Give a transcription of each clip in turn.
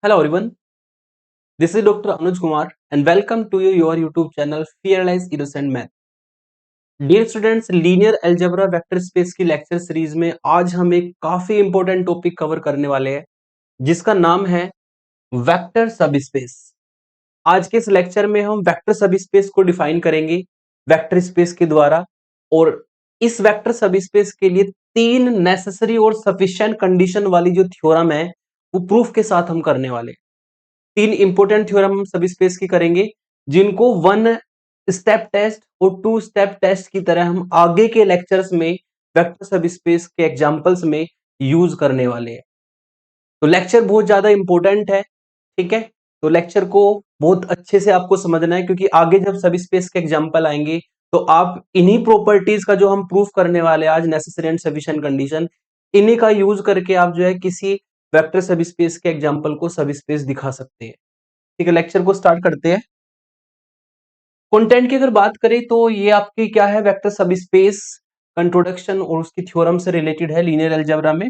Hello everyone, this is Dr. Anuj Kumar and welcome to your YouTube channel Fearless Innocent Math. Dear students, linear algebra vector space की lecture series में आज हम एक काफी important topic cover करने वाले हैं जिसका नाम है वेक्टर सबस्पेस। आज के इस लेक्चर में हम वेक्टर सबस्पेस को डिफाइन करेंगे वेक्टर स्पेस के द्वारा, और इस वेक्टर सबस्पेस के लिए तीन नेसेसरी और सफिशिएंट कंडीशन वाली जो थ्योरम है वो प्रूफ के साथ हम करने वाले। तीन इंपोर्टेंट थ्योरम हम सबस्पेस की करेंगे जिनको वन स्टेप टेस्ट और टू स्टेप टेस्ट की तरह हम आगे के लेक्चर्स में वेक्टर सबस्पेस के एग्जांपल्स में यूज करने वाले हैं। तो लेक्चर बहुत ज्यादा इंपॉर्टेंट है, ठीक है। तो लेक्चर को बहुत अच्छे से आपको समझना है क्योंकि आगे जब सबस्पेस के एग्जांपल आएंगे तो आप इन्हीं प्रॉपर्टीज का जो हम प्रूफ करने वाले हैं आज, नेसेसरी एंड सफिशिएंट कंडीशन, इन्हीं का यूज करके आप जो है किसी वेक्टर सबस्पेस के एग्जांपल को सबस्पेस दिखा सकते हैं। ठीक है, लेक्चर को स्टार्ट करते हैं। कंटेंट की अगर बात करें तो ये आपकी क्या है, वेक्टर सबस्पेस इंट्रोडक्शन और उसकी थ्योरम से रिलेटेड है लीनियर अलजेब्रा में,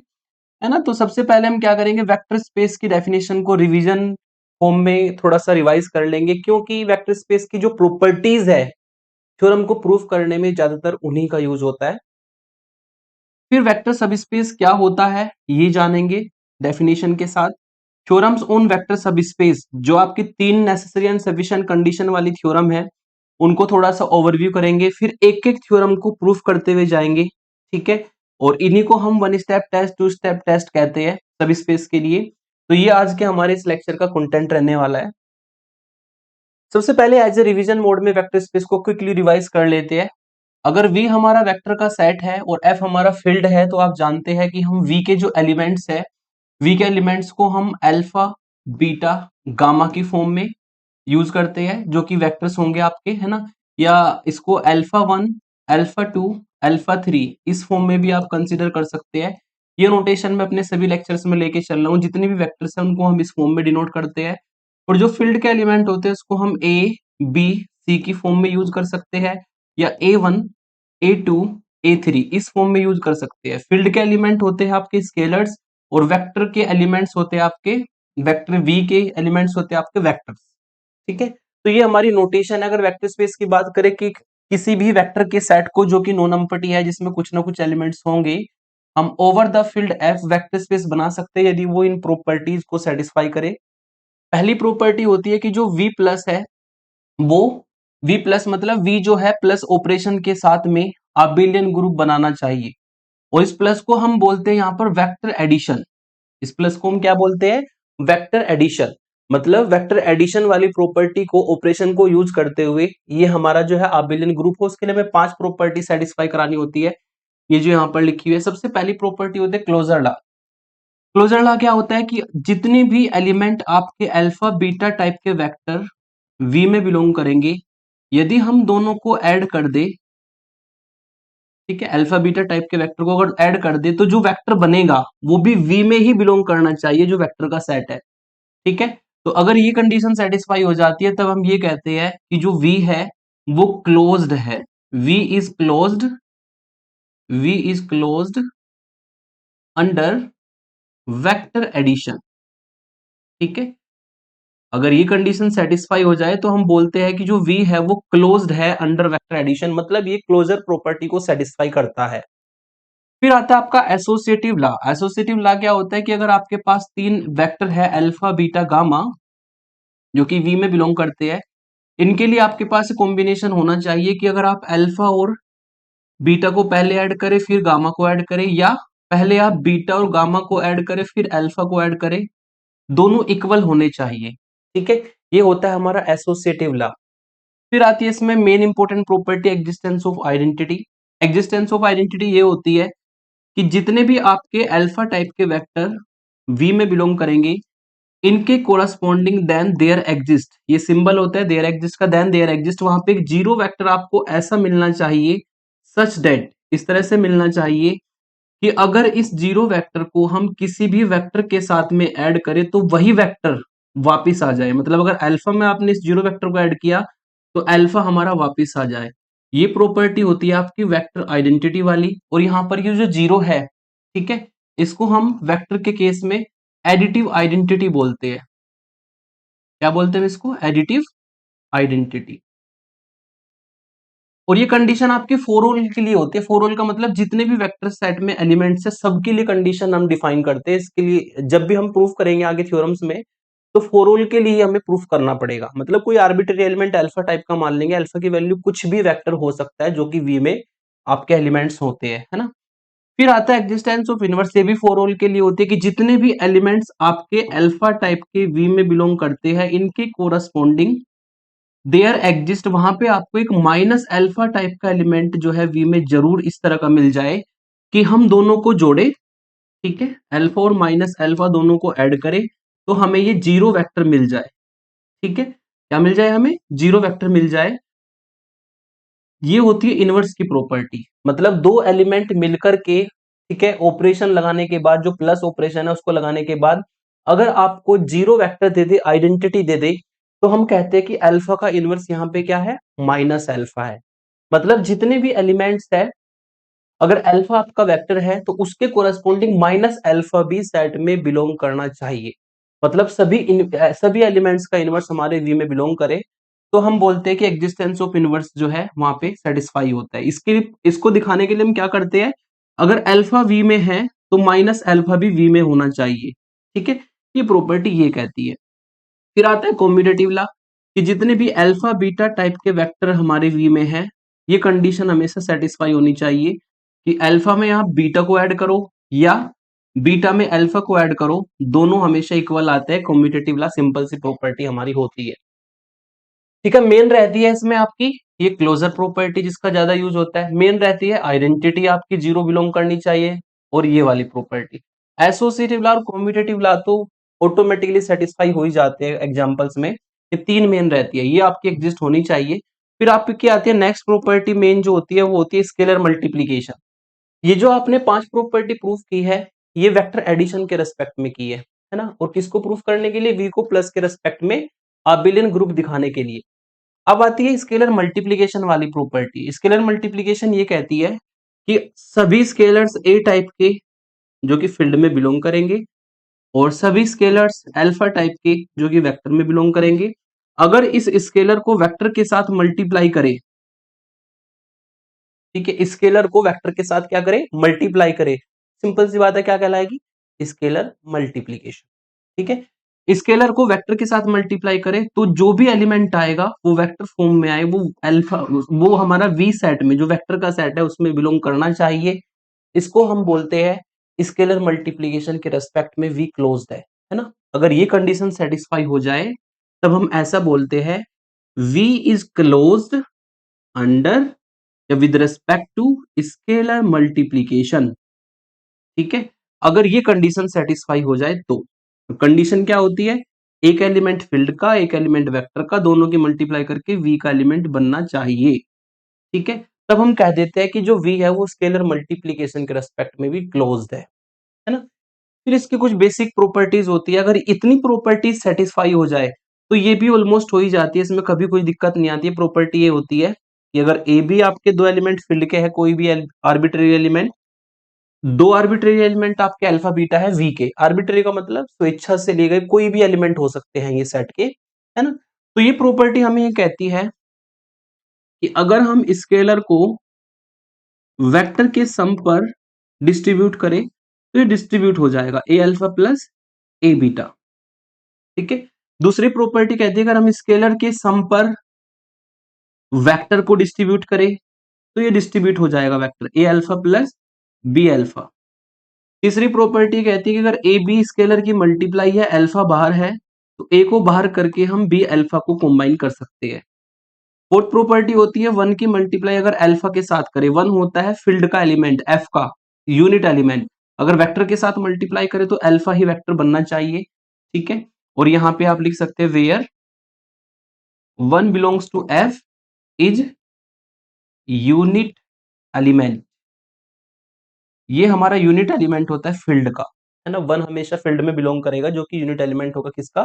है ना। तो सबसे पहले हम क्या करेंगे, वेक्टर स्पेस की डेफिनेशन को रिवीजन फॉर्म में थोड़ा सा रिवाइज कर लेंगे क्योंकि वेक्टर स्पेस की जो प्रॉपर्टीज है थ्योरम को प्रूफ करने में ज्यादातर उन्हीं का यूज होता है। फिर वेक्टर सबस्पेस क्या होता है ये जानेंगे डेफिनेशन के साथ। थ्योरम्स ऑन वेक्टर सबस्पेस, जो आपकी तीन नेसेसरी एंड सफिशिएंट कंडीशन वाली थ्योरम है, उनको थोड़ा सा ओवरव्यू करेंगे, फिर एक एक थ्योरम को प्रूफ करते हुए जाएंगे, ठीक है। और इन्हीं को हम one step test, two step test कहते हैं सबस्पेस के लिए। तो ये आज के हमारे इस लेक्चर का कंटेंट रहने वाला है। सबसे पहले एज ए रिवीजन मोड में वेक्टर स्पेस को क्विकली रिवाइज कर लेते हैं। अगर V हमारा वेक्टर का सेट है और F हमारा फील्ड है तो आप जानते हैं कि हम V के जो एलिमेंट्स है, V के एलिमेंट्स को हम अल्फा, बीटा, गामा की फॉर्म में यूज करते हैं जो कि वेक्टर्स होंगे आपके, है ना। या इसको अल्फा 1, अल्फा 2, अल्फा 3 इस फॉर्म में भी आप कंसीडर कर सकते हैं। ये नोटेशन मैं अपने सभी लेक्चर्स में लेके चल रहा हूँ, जितने भी वेक्टर्स हैं उनको हम इस फॉर्म में डिनोट करते हैं। और जो फील्ड के एलिमेंट होते हैं उसको हम A, B, C की फॉर्म में यूज कर सकते हैं, या A1, A2, A3 इस फॉर्म में यूज कर सकते हैं। फील्ड के एलिमेंट होते हैं आपके स्केलर्स और वेक्टर के एलिमेंट्स होते हैं आपके, वेक्टर V के एलिमेंट्स होते हैं आपके वेक्टर्स, ठीक है। तो ये हमारी नोटेशन है। अगर वेक्टर स्पेस की बात करें कि किसी भी वेक्टर के सेट को जो कि नो नंपटी है जिसमें कुछ ना कुछ एलिमेंट्स होंगे, हम over the field F vector space बना सकते हैं यदि वो इन प्रॉपर्टीज को सेटिस्फाई करे। पहली प्रॉपर्टी होती है कि जो V प्लस है वो V प्लस मतलब V जो है प्लस ऑपरेशन के साथ में अबिलियन ग्रुप बनाना चाहिए, और इस प्लस को हम बोलते हैं यहाँ पर वेक्टर एडिशन। इस प्लस को हम क्या बोलते हैं, वेक्टर एडिशन। मतलब वेक्टर एडिशन वाली प्रॉपर्टी को, ऑपरेशन को यूज करते हुए ये हमारा जो है अबिलियन ग्रुप हो, उसके लिए हमें 5 प्रॉपर्टी सेटिस्फाई करानी होती है। ये जो यहाँ पर लिखी हुई है, सबसे पहली प्रॉपर्टी होती है क्लोजर लॉ। क्लोजर लॉ क्या होता है कि जितने भी एलिमेंट आपके अल्फा बीटा टाइप के वेक्टर V में बिलोंग करेंगे, यदि हम दोनों को ऐड कर दे, ठीक है, अल्फा बीटा टाइप के वेक्टर को अगर ऐड कर दे तो जो वेक्टर बनेगा वो भी V में ही बिलोंग करना चाहिए जो वेक्टर का सेट है, ठीक है। तो अगर ये कंडीशन सेटिस्फाई हो जाती है तब हम ये कहते हैं कि जो V है वो क्लोज्ड है। V is closed, V is closed under vector addition, ठीक है। अगर ये कंडीशन सेटिस्फाई हो जाए तो हम बोलते हैं कि जो V है वो क्लोज्ड है अंडर वेक्टर एडिशन, मतलब ये क्लोजर प्रॉपर्टी को सेटिस्फाई करता है। फिर आता है आपका एसोसिएटिव लॉ। एसोसिएटिव लॉ क्या होता है कि अगर आपके पास तीन वेक्टर है अल्फा बीटा गामा जो कि V में बिलोंग करते हैं, इनके लिए आपके पास कॉम्बिनेशन होना चाहिए कि अगर आप अल्फा और बीटा को पहले ऐड करें फिर गामा को ऐड करें, या पहले आप बीटा और गामा को ऐड करें फिर अल्फा को ऐड करें, दोनों इक्वल होने चाहिए, ठीक है। ये होता है हमारा एसोसिएटिव लॉ। फिर आती है इसमें main important property existence of identity. Existence of identity ये होती है कि जितने भी आपके अल्फा टाइप के वेक्टर V में बिलोंग करेंगे, इनके कोरस्पॉन्डिंग देन देयर एग्जिस्ट, ये सिंबल होता है देयर एग्जिस्ट का, देन देयर एग्जिस्ट, वहां पे एक जीरो वेक्टर आपको ऐसा मिलना चाहिए, सच दैट, इस तरह से मिलना चाहिए कि अगर इस जीरो वेक्टर को हम किसी भी वेक्टर के साथ में ऐड करें तो वही वेक्टर वापिस आ जाए। मतलब अगर अल्फा में आपने इस जीरो वेक्टर को ऐड किया तो अल्फा हमारा वापिस आ जाए। ये प्रॉपर्टी होती है आपकी वेक्टर आइडेंटिटी वाली। और यहाँ पर ये जो जीरो है, ठीक है, इसको हम वेक्टर के केस में एडिटिव आइडेंटिटी बोलते हैं। क्या बोलते हैं इसको, एडिटिव आइडेंटिटी। और ये कंडीशन आपके फोर ऑल के लिए होती है। फोर ऑल का मतलब जितने भी वेक्टर सेट में एलिमेंट्स है सबके लिए कंडीशन हम डिफाइन करते हैं। इसके लिए जब भी हम प्रूफ करेंगे आगे थ्योरम्स में, तो फोर ऑल के लिए हमें प्रूफ करना पड़ेगा। मतलब कोई आर्बिट्री एलिमेंट अल्फा टाइप का मान लेंगे, अल्फा की वैल्यू कुछ भी वेक्टर हो सकता है जो कि वी में आपके एलिमेंट्स होते हैं, है ना। फिर आता है एग्जिस्टेंस ऑफ इनवर्स, ये भी फोर ऑल के लिए होती है कि जितने भी एलिमेंट्स आपके अल्फा टाइप के वी में बिलोंग करते हैं, इनके कोरस्पॉन्डिंग देयर एग्जिस्ट, वहां पे आपको एक माइनस अल्फा टाइप का एलिमेंट जो है वी में जरूर इस तरह का मिल जाए कि हम दोनों को जोड़े, ठीक है, अल्फा और माइनस अल्फा दोनों को ऐड करें तो हमें ये जीरो वेक्टर मिल जाए, ठीक है। क्या मिल जाए, हमें जीरो वेक्टर मिल जाए। ये होती है इनवर्स की प्रॉपर्टी। मतलब दो एलिमेंट मिलकर के, ठीक है, ऑपरेशन लगाने के बाद, जो प्लस ऑपरेशन है उसको लगाने के बाद अगर आपको जीरो वेक्टर दे दे, आइडेंटिटी दे दे, तो हम कहते हैं कि अल्फा का इनवर्स यहाँ पे क्या है, माइनस अल्फा है। मतलब जितने भी एलिमेंट्स है, अगर अल्फा आपका वेक्टर है तो उसके कोरस्पॉन्डिंग माइनस अल्फा भी सेट में बिलोंग करना चाहिए। मतलब सभी एलिमेंट्स का इनवर्स हमारे वी में बिलोंग करे तो हम बोलते हैं कि एग्जिस्टेंस ऑफ इनवर्स जो है वहां पे सेटिस्फाई होता है। इसको दिखाने के लिए हम क्या करते हैं, अगर अल्फा वी में है तो माइनस अल्फा भी वी में होना चाहिए, ठीक है। ये प्रॉपर्टी ये कहती है। फिर आता है कॉम्यूटेटिव लॉ, कि जितने भी अल्फा बीटा टाइप के वेक्टर हमारे वी में है, ये कंडीशन हमेशा सेटिस्फाई होनी चाहिए कि अल्फा में आप बीटा को ऐड करो या बीटा में अल्फा को ऐड करो, दोनों हमेशा इक्वल आते हैं। कॉम्यूटेटिव लॉ सिंपल सी प्रॉपर्टी हमारी होती है, ठीक है। मेन रहती है इसमें आपकी ये क्लोजर प्रॉपर्टी जिसका ज्यादा यूज होता है। मेन रहती है आइडेंटिटी आपकी जीरो बिलोंग करनी चाहिए, और ये वाली प्रॉपर्टी। एसोसिएटिव लॉ और कॉम्यूटेटिव लॉ तो ऑटोमेटिकली सेटिस्फाई हो ही जाते हैं एग्जांपल्स में। ये तीन मेन रहती है, ये आपकी एग्जिस्ट होनी चाहिए। फिर आपकी आती है नेक्स्ट प्रॉपर्टी, मेन जो होती है वो होती है स्केलर मल्टीप्लीकेशन। ये जो आपने पांच प्रॉपर्टी प्रूफ की है, ये वेक्टर एडिशन के रेस्पेक्ट में की है ना। और किसको प्रूफ करने के लिए, वी को प्लस के रेस्पेक्ट में अबिलियन ग्रुप दिखाने के लिए। अब आती है स्केलर मल्टीप्लिकेशन वाली प्रॉपर्टी। स्केलर मल्टीप्लिकेशन ये कहती है कि सभी स्केलर्स ए टाइप के जो कि फील्ड में बिलोंग करेंगे, और सभी स्केलर्स अल्फा टाइप के जो कि वेक्टर में बिलोंग करेंगे, अगर इस स्केलर को वेक्टर के साथ मल्टीप्लाई करें, ठीक है, स्केलर को वेक्टर के साथ क्या करें, मल्टीप्लाई करें, सिंपल सी बात है, क्या कहलाएगी, स्केलर मल्टीप्लिकेशन, ठीक है। स्केलर को वेक्टर के साथ मल्टीप्लाई करें तो जो भी एलिमेंट आएगा वो वेक्टर फॉर्म में आए, वो अल्फा, वो हमारा वी सेट में, जो वेक्टर का सेट है उसमें बिलोंग करना चाहिए। इसको हम बोलते हैं स्केलर मल्टीप्लिकेशन के रेस्पेक्ट में वी क्लोज्ड है ना। अगर ये कंडीशन सेटिस्फाई हो जाए तब हम ऐसा बोलते हैं, वी इज क्लोज्ड अंडर या with respect to scalar multiplication, ठीक है। अगर ये कंडीशन सेटिस्फाई हो जाए तो कंडीशन क्या होती है, एक एलिमेंट फील्ड का, एक एलिमेंट वेक्टर का, दोनों की मल्टीप्लाई करके वी का एलिमेंट बनना चाहिए, ठीक है। तब हम कह देते हैं कि जो वी है वो स्केलर मल्टीप्लिकेशन के रेस्पेक्ट में भी क्लोज्ड है ना। फिर इसकी कुछ बेसिक प्रॉपर्टीज होती है। अगर इतनी प्रॉपर्टीज सेटिस्फाई हो जाए तो ये भी ऑलमोस्ट हो ही जाती है, इसमें कभी कोई दिक्कत नहीं आती है। प्रॉपर्टी ये होती है कि अगर ए बी आपके दो एलिमेंट फील्ड के हैं, कोई भी आर्बिट्रेरी एलिमेंट, दो आर्बिट्रेरी एलिमेंट आपके अल्फा बीटा है वी के, आर्बिट्रेरी का मतलब स्वेच्छा से लिए गए कोई भी एलिमेंट हो सकते हैं ये सेट के, है ना। तो ये प्रॉपर्टी हमें ये कहती है कि अगर हम स्केलर को वेक्टर के सम पर डिस्ट्रीब्यूट करें तो ये डिस्ट्रीब्यूट हो जाएगा ए अल्फा प्लस ए बीटा, ठीक है। दूसरी प्रॉपर्टी कहती है अगर हम स्केलर के सम पर वेक्टर को डिस्ट्रीब्यूट करें तो ये डिस्ट्रीब्यूट हो जाएगा vector A alpha plus B alpha. तीसरी प्रॉपर्टी कहती है कि अगर ए बी स्केलर की मल्टीप्लाई है, अल्फा बाहर है, तो ए को बाहर करके हम बी अल्फा को कंबाइन कर सकते हैं। फोर्थ प्रॉपर्टी होती है वन की मल्टीप्लाई अगर अल्फा के साथ करें, वन होता है फील्ड का एलिमेंट, एफ का यूनिट एलिमेंट, अगर वेक्टर के साथ मल्टीप्लाई करें तो अल्फा ही वेक्टर बनना चाहिए, ठीक है। और यहां पे आप लिख सकते हैं where one belongs to F is unit element, ये हमारा यूनिट एलिमेंट होता है फील्ड का, है ना। वन हमेशा फील्ड में बिलोंग करेगा जो कि यूनिट एलिमेंट होगा किसका,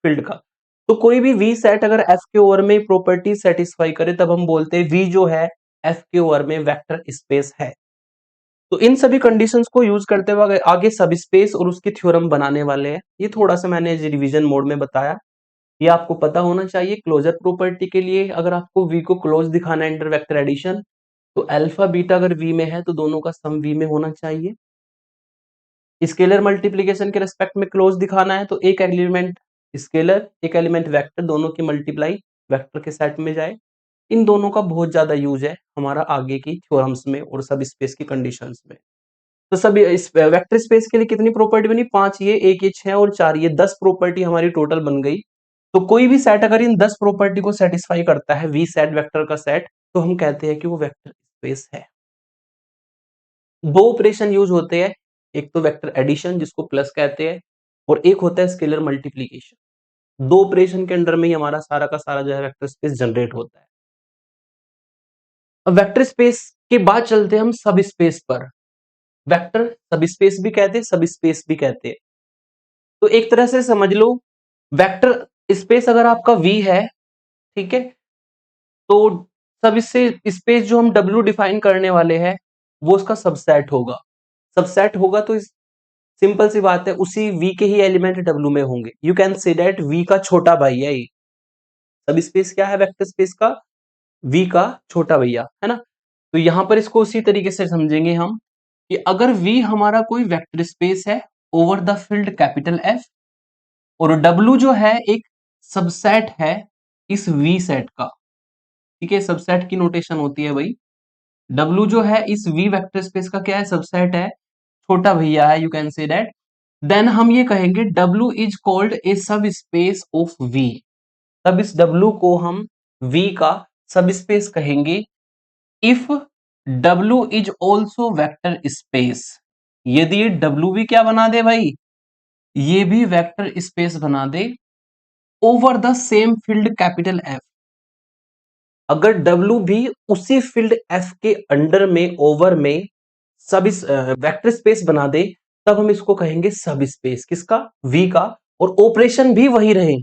फील्ड का। तो कोई भी वी सेट अगर एफ के ओवर में प्रॉपर्टी सेटिस्फाई करे तब हम बोलते हैं वी जो है एफ के ओवर में वेक्टर स्पेस है। तो इन सभी कंडीशंस को यूज करते हुए आगे सब स्पेस और उसकी थ्योरम बनाने वाले हैं। ये थोड़ा सा मैंने रिवीजन मोड में बताया। ये आपको पता होना चाहिए। क्लोजर प्रॉपर्टी के लिए अगर आपको V को क्लोज दिखाना है अंडर वेक्टर एडिशन, तो अल्फा बीटा अगर V में है तो दोनों का सम V में होना चाहिए। स्केलर मल्टीप्लीकेशन के रेस्पेक्ट में क्लोज दिखाना है तो एक एलिमेंट स्केलर एक एलिमेंट वेक्टर दोनों की मल्टीप्लाई वेक्टर के सेट में जाए। इन दोनों का बहुत ज्यादा यूज है हमारा आगे की थ्योरम्स में और सब स्पेस की कंडीशंस में। तो सब इस वेक्टर स्पेस के लिए कितनी प्रॉपर्टी बनी? 5 ये, 1 ये, 6 और 4 ये, 10 प्रॉपर्टी हमारी टोटल बन गई। तो कोई भी सेट अगर इन 10 प्रॉपर्टी को सेटिस्फाई करता है, वी सेट वेक्टर का सेट, तो हम कहते हैं कि वो वेक्टर स्पेस है। दो ऑपरेशन यूज होते हैं, एक तो वेक्टर एडिशन जिसको प्लस कहते हैं, और एक होता है स्केलर मल्टीप्लीकेशन। दो ऑपरेशन के अंडर में ही हमारा सारा का सारा जो है वेक्टर स्पेस जनरेट होता है। अब वेक्टर स्पेस के बाद चलते हैं हम सब स्पेस पर। वेक्टर सब स्पेस भी कहते हैं, सब स्पेस भी कहते हैं। तो एक तरह से समझ लो, वेक्टर स्पेस अगर आपका V है, ठीक है, तो सब इससे स्पेस जो हम W डिफाइन करने वाले हैं वो उसका सबसेट होगा। सबसेट होगा तो सिंपल सी बात है, उसी V के ही एलिमेंट W में होंगे। You can say that V का छोटा भाई है ये। सब स्पेस क्या है? वेक्टर स्पेस का V का छोटा भैया है ना। तो यहां पर इसको उसी तरीके से समझेंगे हम कि अगर V हमारा कोई वेक्टर स्पेस है over the field capital F, और W जो है एक सबसेट है इस V सेट का, ठीक है, सबसेट की नोटेशन होती है भाई। W जो है इस V वेक्टर स्पेस का क्या है? सबसेट है, छोटा भैया है, you can say that. Then हम ये कहेंगे W is called a subspace of V। तब इस W को हम V का सब स्पेस कहेंगे if W is also vector space. यदि ये W भी क्या बना दे भाई? ये भी वेक्टर स्पेस बना दे over the same field capital F। अगर W भी उसी फील्ड F के अंडर में ओवर में सब वेक्टर स्पेस बना दे, तब हम इसको कहेंगे सब स्पेस। किसका? V का। और ऑपरेशन भी वही रहे,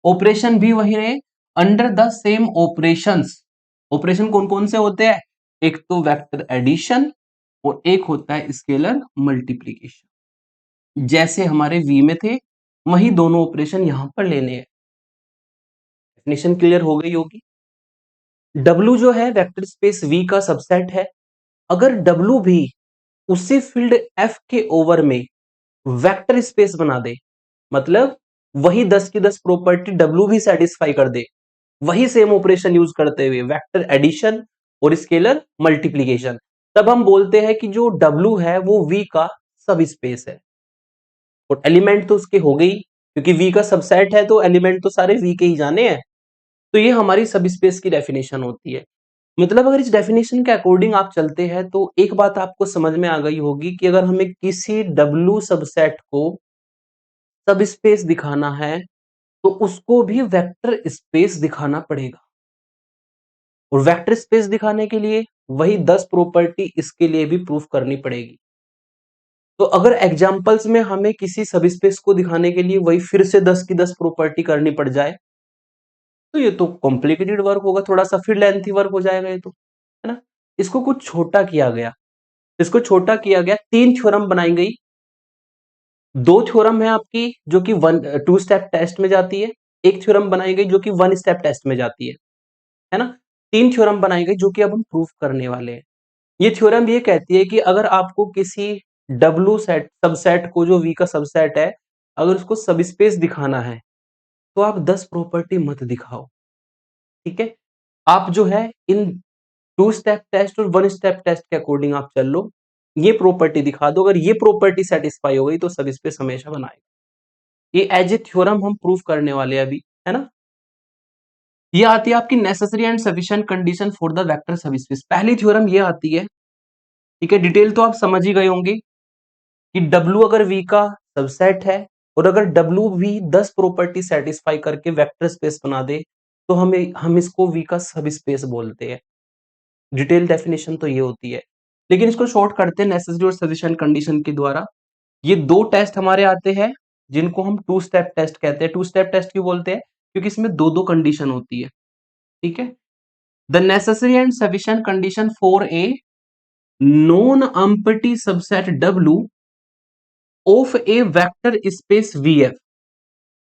ऑपरेशन भी वही रहे under the same operations. Operation कौन कौन से होते हैं? एक तो वेक्टर एडिशन और एक होता है स्केलर मल्टीप्लीकेशन। जैसे हमारे V में थे वही दोनों ऑपरेशन यहां पर लेने हैं। डेफिनेशन क्लियर हो गई होगी। W जो है वेक्टर स्पेस V का सबसेट है। अगर W भी उसी फील्ड F के ओवर में वेक्टर स्पेस बना दे, मतलब वही 10 की 10 प्रॉपर्टी W भी सेटिस्फाई कर दे, वही सेम ऑपरेशन यूज करते हुए वेक्टर एडिशन और स्केलर मल्टीप्लीकेशन, तब हम बोलते हैं कि जो W है वो V का सब स्पेस है। और एलिमेंट तो उसके हो गई, क्योंकि V का सबसेट है तो एलिमेंट तो सारे V के ही जाने हैं। तो ये हमारी सब स्पेस की डेफिनेशन होती है। मतलब अगर इस डेफिनेशन के अकॉर्डिंग आप चलते हैं तो एक बात आपको समझ में आ गई होगी कि अगर हमें किसी W सबसेट को सब स्पेस दिखाना है तो उसको भी वेक्टर स्पेस दिखाना पड़ेगा। और वेक्टर स्पेस दिखाने के लिए वही 10 प्रॉपर्टी इसके लिए भी प्रूफ करनी पड़ेगी। तो अगर एग्जांपल्स में हमें किसी सब स्पेस को दिखाने के लिए वही फिर से 10 की 10 प्रॉपर्टी करनी पड़ जाए तो ये तो कॉम्प्लिकेटेड वर्क होगा, थोड़ा सा फिर लेंथी वर्क हो जाएगा ये तो, है ना। इसको कुछ छोटा किया गया, इसको छोटा किया गया, 3 थ्योरम बनाई गई। 2 थ्योरम है आपकी जो कि 2 स्टेप टेस्ट में जाती है, एक थ्योरम बनाई गई जो कि 1 स्टेप टेस्ट में जाती है ना। 3 थ्योरम बनाई गई जो कि अब हम प्रूफ करने वाले हैं। ये थ्योरम ये कहती है कि अगर आपको किसी W सेट सबसेट को, जो V का सबसेट है, अगर उसको सब स्पेस दिखाना है तो आप 10 प्रॉपर्टी मत दिखाओ, ठीक है। आप जो है इन 2 स्टेप टेस्ट और 1 स्टेप टेस्ट के अकॉर्डिंग आप चल लो, ये प्रॉपर्टी दिखा दो। अगर ये प्रॉपर्टी सेटिस्फाई हो गई तो सब स्पेस हमेशा बनाएगा। ये एज ए थ्योरम हम प्रूफ करने वाले हैं अभी, है ना। ये आती है आपकी necessary and sufficient condition for the vector subspace. पहली थ्योरम ये आती है, ठीक है। डिटेल तो आप समझ ही गए होंगे कि W अगर V का सबसेट है और अगर W भी 10 प्रॉपर्टी सेटिस्फाई करके वेक्टर स्पेस बना दे तो हम इसको V का सब स्पेस बोलते हैं। डिटेल डेफिनेशन तो ये होती है, लेकिन इसको शॉर्ट करते हैं नेसेसरी और सफिशिएंट कंडीशन के द्वारा। ये 2 टेस्ट हमारे आते हैं जिनको हम 2 स्टेप टेस्ट कहते हैं। 2 स्टेप टेस्ट क्यों बोलते हैं? क्योंकि इसमें 2-2 कंडीशन होती है, ठीक है। The necessary and sufficient condition for a non empty subset W of a vector space VF।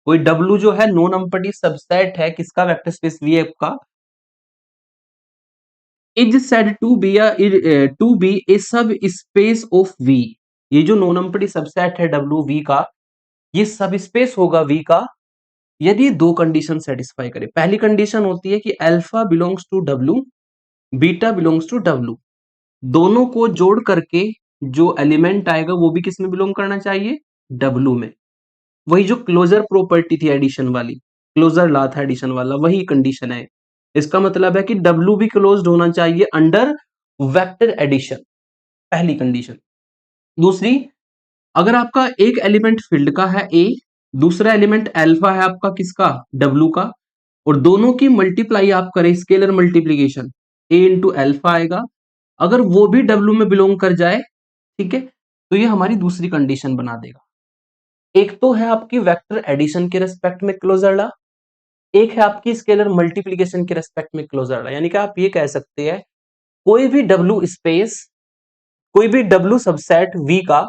कोई W जो है नो नंपटी सबसेट है किसका, वेक्टर स्पेस VF का, is said to be a subspace of V। ये जो no नंपटी subset है W V का, ये सब स्पेस होगा V का यदि दो कंडीशन सेटिस्फाई करे। पहली कंडीशन होती है कि alpha belongs to W, beta belongs to W। दोनों को जोड़ करके जो एलिमेंट आएगा वो भी किस में बिलोंग करना चाहिए, W में। वही जो क्लोजर प्रॉपर्टी थी एडिशन वाली, क्लोजर ला था एडिशन वाला, वही कंडीशन है। इसका मतलब है कि W भी क्लोज्ड होना चाहिए अंडर वेक्टर एडिशन, पहली कंडीशन। दूसरी, अगर आपका एक एलिमेंट फील्ड का है A, दूसरा एलिमेंट अल्फा है आपका किसका, W का, और दोनों की मल्टीप्लाई आप करें, scalar multiplication, A into alpha आएगा, अगर वो भी W में बिलोंग कर जाए, ठीक है, तो ये हमारी दूसरी कंडीशन बना देगा। एक तो है आपकी वेक्टर एडिशन के रेस्पेक्ट में क्लोजर ला, एक है आपकी स्केलर मल्टीप्लिकेशन के रेस्पेक्ट में क्लोजर ला। यानी कि आप ये कह सकते हैं कोई भी W स्पेस, कोई भी W सबसेट V का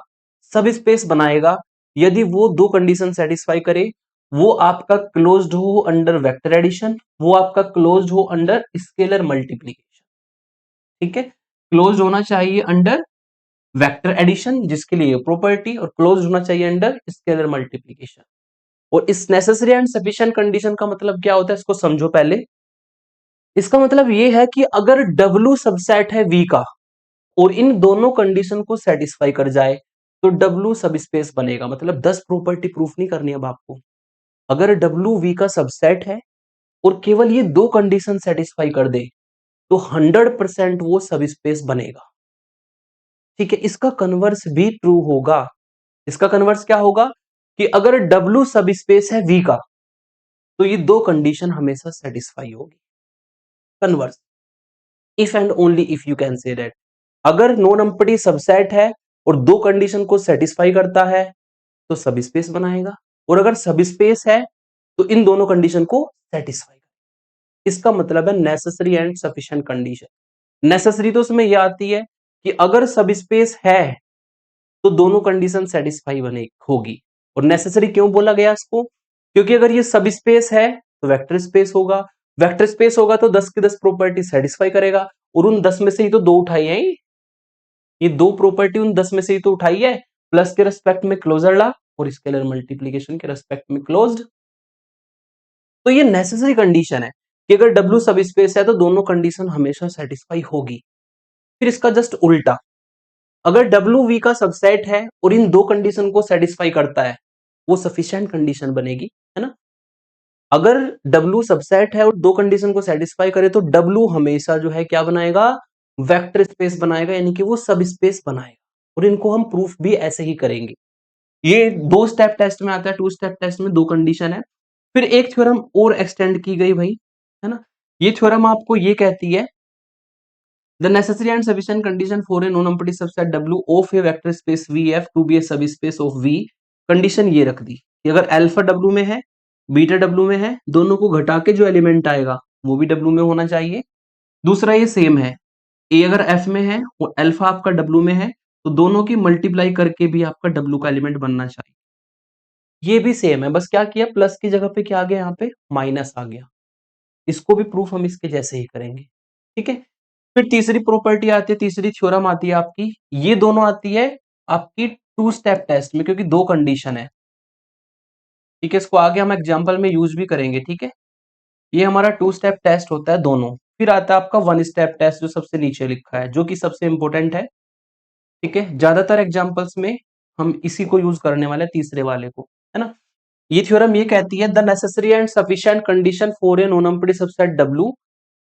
सब स्पेस बनाएगा यदि वो दो कंडीशन सेटिस्फाई करे, वो आपका क्लोज्ड हो अंडर वेक्टर एडिशन, वो आपका क्लोज्ड हो अंडर स्केलर मल्टीप्लिकेशन। ठीक है, क्लोज्ड होना चाहिए अंडर वेक्टर एडिशन जिसके लिए प्रॉपर्टी, और क्लोज्ड होना चाहिए अंडर स्केलर मल्टीप्लिकेशन। और इस नेसेसरी एंड सफिशिएंट कंडीशन का मतलब क्या होता है, इसको समझो पहले। इसका मतलब ये है कि अगर W सबसेट है V का और इन दोनों कंडीशन को सेटिस्फाई कर जाए तो W सब स्पेस बनेगा। मतलब 10 प्रॉपर्टी प्रूफ नहीं करनी अब आपको। अगर W V का सबसेट है और केवल ये दो कंडीशन सेटिस्फाई कर दे तो 100% वो सब स्पेस बनेगा। ठीक है, इसका कन्वर्स भी ट्रू होगा। इसका कन्वर्स क्या होगा कि अगर W सब स्पेस है V का तो ये दो कंडीशन हमेशा सेटिस्फाई होगी। Converse, if and only if you can say that. अगर नो नंपटी सबसेट है और दो कंडीशन को सेटिस्फाई करता है तो सब स्पेस बनाएगा, और अगर सब स्पेस है तो इन दोनों कंडीशन को सेटिस्फाई करेगा। इसका मतलब है necessary and sufficient condition. Necessary तो उसमें यह आती है कि अगर सब स्पेस है तो दोनों कंडीशन सेटिस्फाई बने होगी। और नेसेसरी क्यों बोला गया इसको, क्योंकि अगर ये सब स्पेस है तो वेक्टर स्पेस होगा, वेक्टर स्पेस होगा तो 10 की 10 प्रॉपर्टी सेटिस्फाई करेगा, और उन 10 में से ही तो दो उठाई है, ये दो प्रॉपर्टी उन 10 में से ही तो उठाई है, प्लस के रेस्पेक्ट में क्लोजर ला और स्केलर मल्टीप्लिकेशन के रेस्पेक्ट में क्लोज्ड। तो ये नेसेसरी कंडीशन है कि अगर W सब स्पेस है तो दोनों कंडीशन हमेशा सेटिस्फाई होगी। फिर इसका जस्ट उल्टा, अगर W V का सबसेट है और इन दो कंडीशन को सेटिस्फाई करता है, वो सफिशिएंट कंडीशन बनेगी, है ना। अगर W सबसेट है और दो कंडीशन को सेटिस्फाई करे तो W हमेशा जो है क्या बनाएगा, वेक्टर स्पेस बनाएगा, यानी कि वो सब स्पेस बनाएगा। और इनको हम प्रूफ भी ऐसे ही करेंगे। ये दो स्टेप टेस्ट में आता है, टू स्टेप टेस्ट में दो कंडीशन है। फिर एक थ्योरम और एक्सटेंड की गई भाई, है ना। ये थ्योरम आपको ये कहती है the necessary and sufficient condition for a non empty subset W of a vector space VF to be a subspace of V। Condition ये रख दी कि अगर अल्फा W में है, बीटा W में है, दोनों को घटा के जो एलिमेंट आएगा वो भी W में होना चाहिए। दूसरा ये सेम है, A अगर F में है और अल्फा आपका W में है तो दोनों की मल्टीप्लाई करके भी आपका W का एलिमेंट बनना चाहिए। ये भी सेम है, बस क्या किया, प्लस की जगह पे क्या आ गया, यहाँ पे माइनस आ गया। इसको भी प्रूफ हम इसके जैसे ही करेंगे। ठीक है, फिर तीसरी प्रॉपर्टी आती है, तीसरी थ्योरम आती है आपकी, ये दोनों आती है आपकी टू स्टेप टेस्ट में, क्योंकि दो कंडीशन है। ठीक है, इसको आगे हम एग्जांपल में यूज भी करेंगे। ठीक है, ये हमारा टू स्टेप टेस्ट होता है दोनों। फिर आता है आपका वन स्टेप टेस्ट जो सबसे नीचे लिखा है, जो कि सबसे इंपॉर्टेंट है। ठीक है, ज्यादातर एग्जाम्पल्स में हम इसी को यूज करने वाले, तीसरे वाले को, है ना। ये थ्योरम ये कहती है the necessary and sufficient condition for a non empty subset W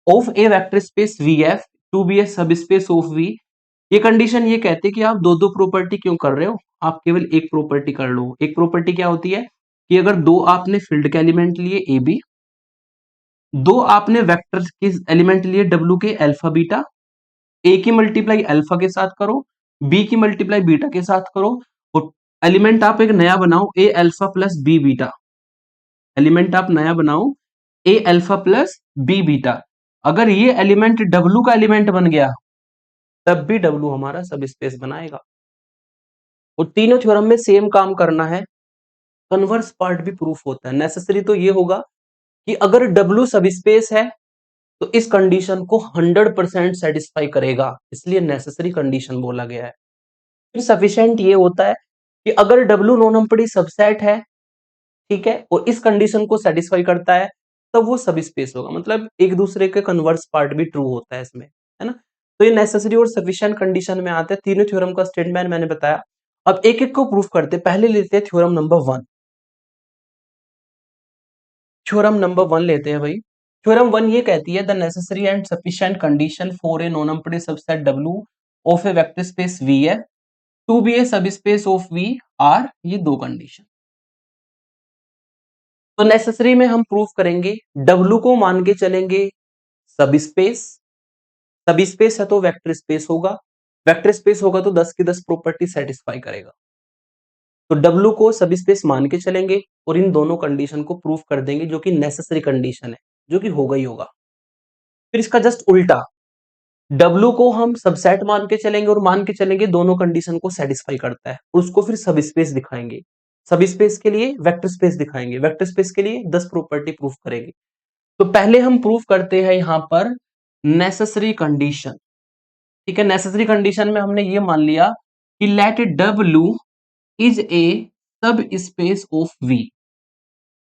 of a vector space VF to be a subspace of V। ये कंडीशन ये कहती है कि आप दो दो प्रॉपर्टी क्यों कर रहे हो, आप केवल एक प्रॉपर्टी कर लो। एक प्रॉपर्टी क्या होती है कि अगर दो आपने फील्ड के एलिमेंट लिए AB, दो आपने वेक्टर के एलिमेंट लिए W के अल्फा बीटा, A की मल्टीप्लाई अल्फा के साथ करो, B की मल्टीप्लाई बीटा के साथ करो, और एलिमेंट आप एक नया बनाओ A alpha plus B beta. Element आप नया बनाओ A alpha plus B beta. अगर ये एलिमेंट W का एलिमेंट बन गया तब भी W हमारा सब स्पेस बनाएगा। और तीनों थ्योरम में सेम काम करना है। कन्वर्स पार्ट भी प्रूफ होता है। नेसेसरी तो ये होगा कि अगर W सब स्पेस है तो इस कंडीशन को 100% सेटिस्फाई करेगा, इसलिए नेसेसरी कंडीशन बोला गया है। फिर सफिशिएंट ये होता है कि अगर W नो नंबरी सबसेट है, ठीक है, और इस कंडीशन को सेटिस्फाई करता है तब वो सब स्पेस होगा, मतलब एक दूसरे के कन्वर्स पार्ट भी ट्रू होता है इसमें, है ना। तो ये नेसेसरी और सफिशिएंट कंडीशन में आते हैं। तीनों थ्योरम का स्टेटमेंट मैंने बताया। अब एक एक को प्रूफ करते हैं। पहले लेते हैं थ्योरम नंबर 1। थ्योरम नंबर 1 लेते हैं भाई। थ्योरम 1 ये कहती है the necessary and sufficient condition for a non empty subset W of a vector space VF to be a subspace of V are, ये दो कंडीशन। तो नेसेसरी में हम प्रूफ करेंगे W को मान के चलेंगे सब स्पेस। सब स्पेस है तो वेक्टर स्पेस होगा, वेक्टर स्पेस होगा तो 10 की 10 प्रॉपर्टी सेटिस्फाई करेगा। तो W को सब स्पेस मान के चलेंगे और इन दोनों कंडीशन को प्रूफ कर देंगे, जो कि नेसेसरी कंडीशन है, जो कि होगा ही होगा। फिर इसका जस्ट उल्टा, W को हम सबसेट मान के चलेंगे और मान के चलेंगे दोनों कंडीशन को सेटिस्फाई करता है, और उसको फिर सब स्पेस दिखाएंगे। सब स्पेस के लिए वेक्टर स्पेस दिखाएंगे, वेक्टर स्पेस के लिए 10 प्रॉपर्टी प्रूफ करेंगे। तो पहले हम प्रूफ करते हैं यहां पर नेसेसरी कंडीशन। ठीक है, नेसेसरी कंडीशन में हमने ये मान लिया कि late W is A subspace of V।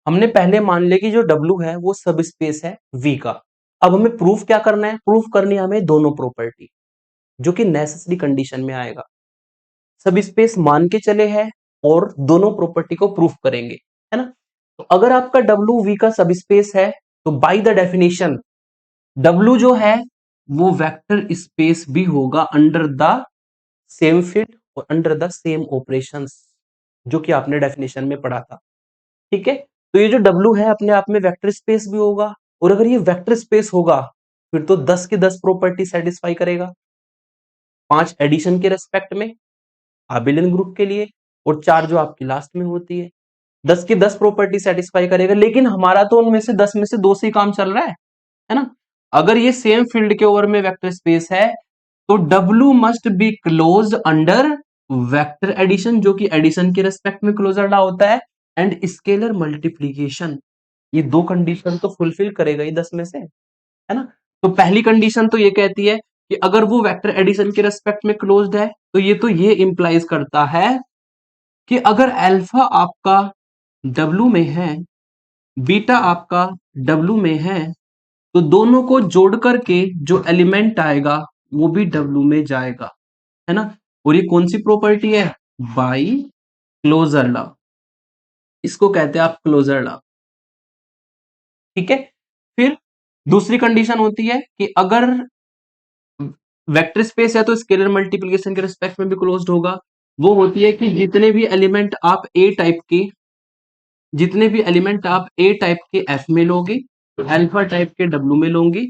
हमने पहले मान लिया कि जो W है वो सब स्पेस है V का। अब हमें प्रूफ क्या करना है? प्रूफ करनी है हमें दोनों प्रॉपर्टी, जो कि नेसेसरी कंडीशन में आएगा। सब स्पेस मान के चले हैं और दोनों प्रॉपर्टी को प्रूफ करेंगे, है ना। तो अगर आपका W V का सब स्पेस है तो बाय द डेफिनेशन W जो है वो वेक्टर स्पेस भी होगा अंडर द सेम फिट और अंडर द सेम ऑपरेशंस, जो कि आपने डेफिनेशन में पढ़ा था। ठीक है, तो ये जो W है अपने आप में वेक्टर स्पेस भी होगा, और अगर ये वेक्टर स्पेस होगा फिर तो 10 की 10 प्रॉपर्टी सेटिस्फाई करेगा। 5 एडिशन के रेस्पेक्ट में आबेलियन ग्रुप के लिए, और 4 जो आपकी लास्ट में होती है। 10 की 10 प्रॉपर्टी सेटिस्फाई करेगा, लेकिन हमारा तो उनमें से 10 में से 2 से ही काम चल रहा है ना। अगर ये सेम फील्ड के ओवर में वेक्टर स्पेस है तो W must be close under vector addition, जो कि एडिशन के रेस्पेक्ट में क्लोजर लॉ होता है, एंड स्केलर मल्टीप्लीकेशन। ये दो कंडीशन तो फुलफिल करेगा ही 10 में से, है ना। तो पहली कंडीशन तो ये कहती है कि अगर वो वेक्टर एडिशन के रेस्पेक्ट में क्लोज्ड है तो ये इंप्लाइज करता है कि अगर अल्फा आपका W में है, बीटा आपका W में है, तो दोनों को जोड़ करके जो एलिमेंट आएगा वो भी W में जाएगा, है ना। और ये कौन सी प्रॉपर्टी है? By closure law. इसको कहते हैं आप क्लोजर लॉ। ठीक है, फिर दूसरी कंडीशन होती है कि अगर वेक्टर स्पेस है तो स्केलर मल्टीप्लिकेशन के रिस्पेक्ट में भी क्लोज्ड होगा। वो होती है कि जितने भी एलिमेंट आप ए टाइप के एफ में लोगे, अल्फा टाइप के डब्ल्यू में लोगे,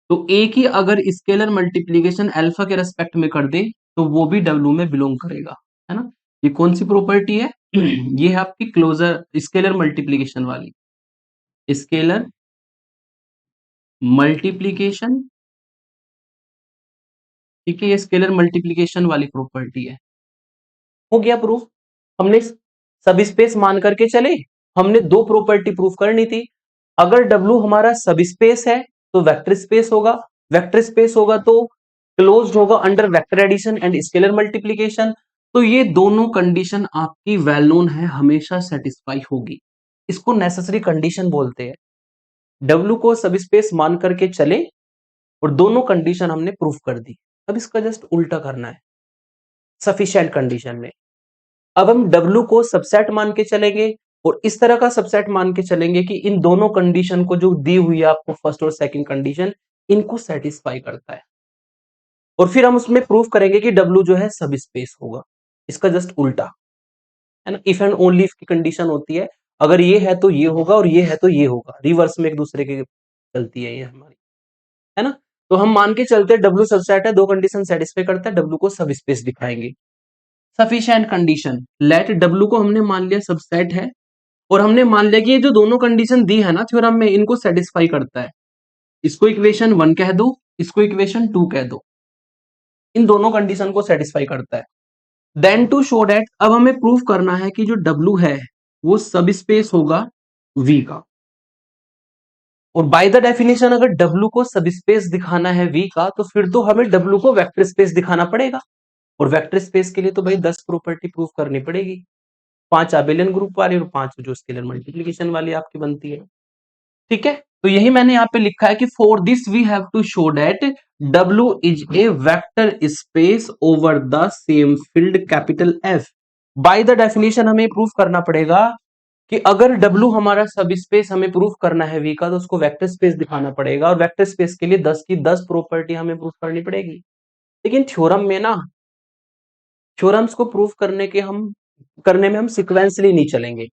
तो एक ही अगर स्केलर मल्टीप्लिकेशन अल्फा के रेस्पेक्ट में कर दे तो वो भी डब्ल्यू में बिलोंग करेगा, है ना। ये कौन सी प्रॉपर्टी है? ये है आपकी क्लोजर स्केलर मल्टीप्लिकेशन वाली, स्केलर मल्टीप्लिकेशन। ठीक है, ये स्केलर मल्टीप्लिकेशन वाली प्रॉपर्टी है। हो गया प्रूफ। हमने सब स्पेस मान करके चले, हमने दो प्रॉपर्टी प्रूफ करनी थी। अगर W हमारा सब स्पेस है तो वेक्टर स्पेस होगा, वेक्टर स्पेस होगा तो क्लोज्ड होगा under vector addition and scalar multiplication. तो ये दोनों कंडीशन आपकी वेल नोन है, हमेशा सेटिस्फाई होगी। इसको नेसेसरी कंडीशन बोलते हैं। W को सब स्पेस मान करके चले और दोनों कंडीशन हमने प्रूफ कर दी। अब इसका जस्ट उल्टा करना है सफिशिएंट कंडीशन में। अब हम W को सबसेट मान के चलेंगे और इस तरह का सबसेट मान के चलेंगे कि इन दोनों कंडीशन को जो दी हुई है आपको फर्स्ट और सेकंड कंडीशन, इनको सेटिस्फाई करता है, और फिर हम उसमें प्रूफ करेंगे कि W जो है सब स्पेस होगा। इसका जस्ट उल्टा, है ना। इफ एंड ओनली इफ की कंडीशन होती है, अगर ये है तो ये होगा और ये है तो ये होगा, रिवर्स में एक दूसरे के चलती है ये हमारी, है ना। तो हम मान के चलते हैं W सबसेट है, दो कंडीशन सेटिस्फाई करता है, W को सब स्पेस दिखाएंगे। सफिशिएंट कंडीशन, लेट W को हमने मान लिया सबसेट है, और हमने मान लिया कि ये जो दोनों कंडीशन दी है ना थ्योरम में, इनको सेटिस्फाई करता है। इसको इक्वेशन 1 कह दो, इसको इक्वेशन 2 कह दो, इन दोनों कंडीशन को सेटिस्फाई करता है। देन टू शो दैट, अब हमें प्रूफ करना है कि जो W है वो सब स्पेस होगा V का। और बाय द डेफिनेशन अगर W को सब स्पेस दिखाना है V का, तो फिर तो हमें W को वेक्टर स्पेस दिखाना पड़ेगा। और वेक्टर स्पेस के लिए तो भाई 10 प्रॉपर्टी प्रूफ करनी पड़ेगी, 5 अबेलियन ग्रुप वाली और 5 जो स्केलर मल्टीप्लीकेशन वाली आपकी बनती है। ठीक है, तो यही मैंने यहाँ पे लिखा है कि for this we have to show that W is a vector space over the same field capital F। By the definition हमें प्रूफ करना पड़ेगा कि अगर W हमारा सब स्पेस हमें प्रूफ करना है V का, तो उसको वेक्टर स्पेस दिखाना पड़ेगा, और वेक्टर स्पेस के लिए 10 की 10 प्रॉपर्टी हमें प्रूफ करनी पड़ेगी। लेकिन थ्योरम में ना, थ्योरम्स को प्रूफ करने में हम सिक्वेंसली नहीं चलेंगे,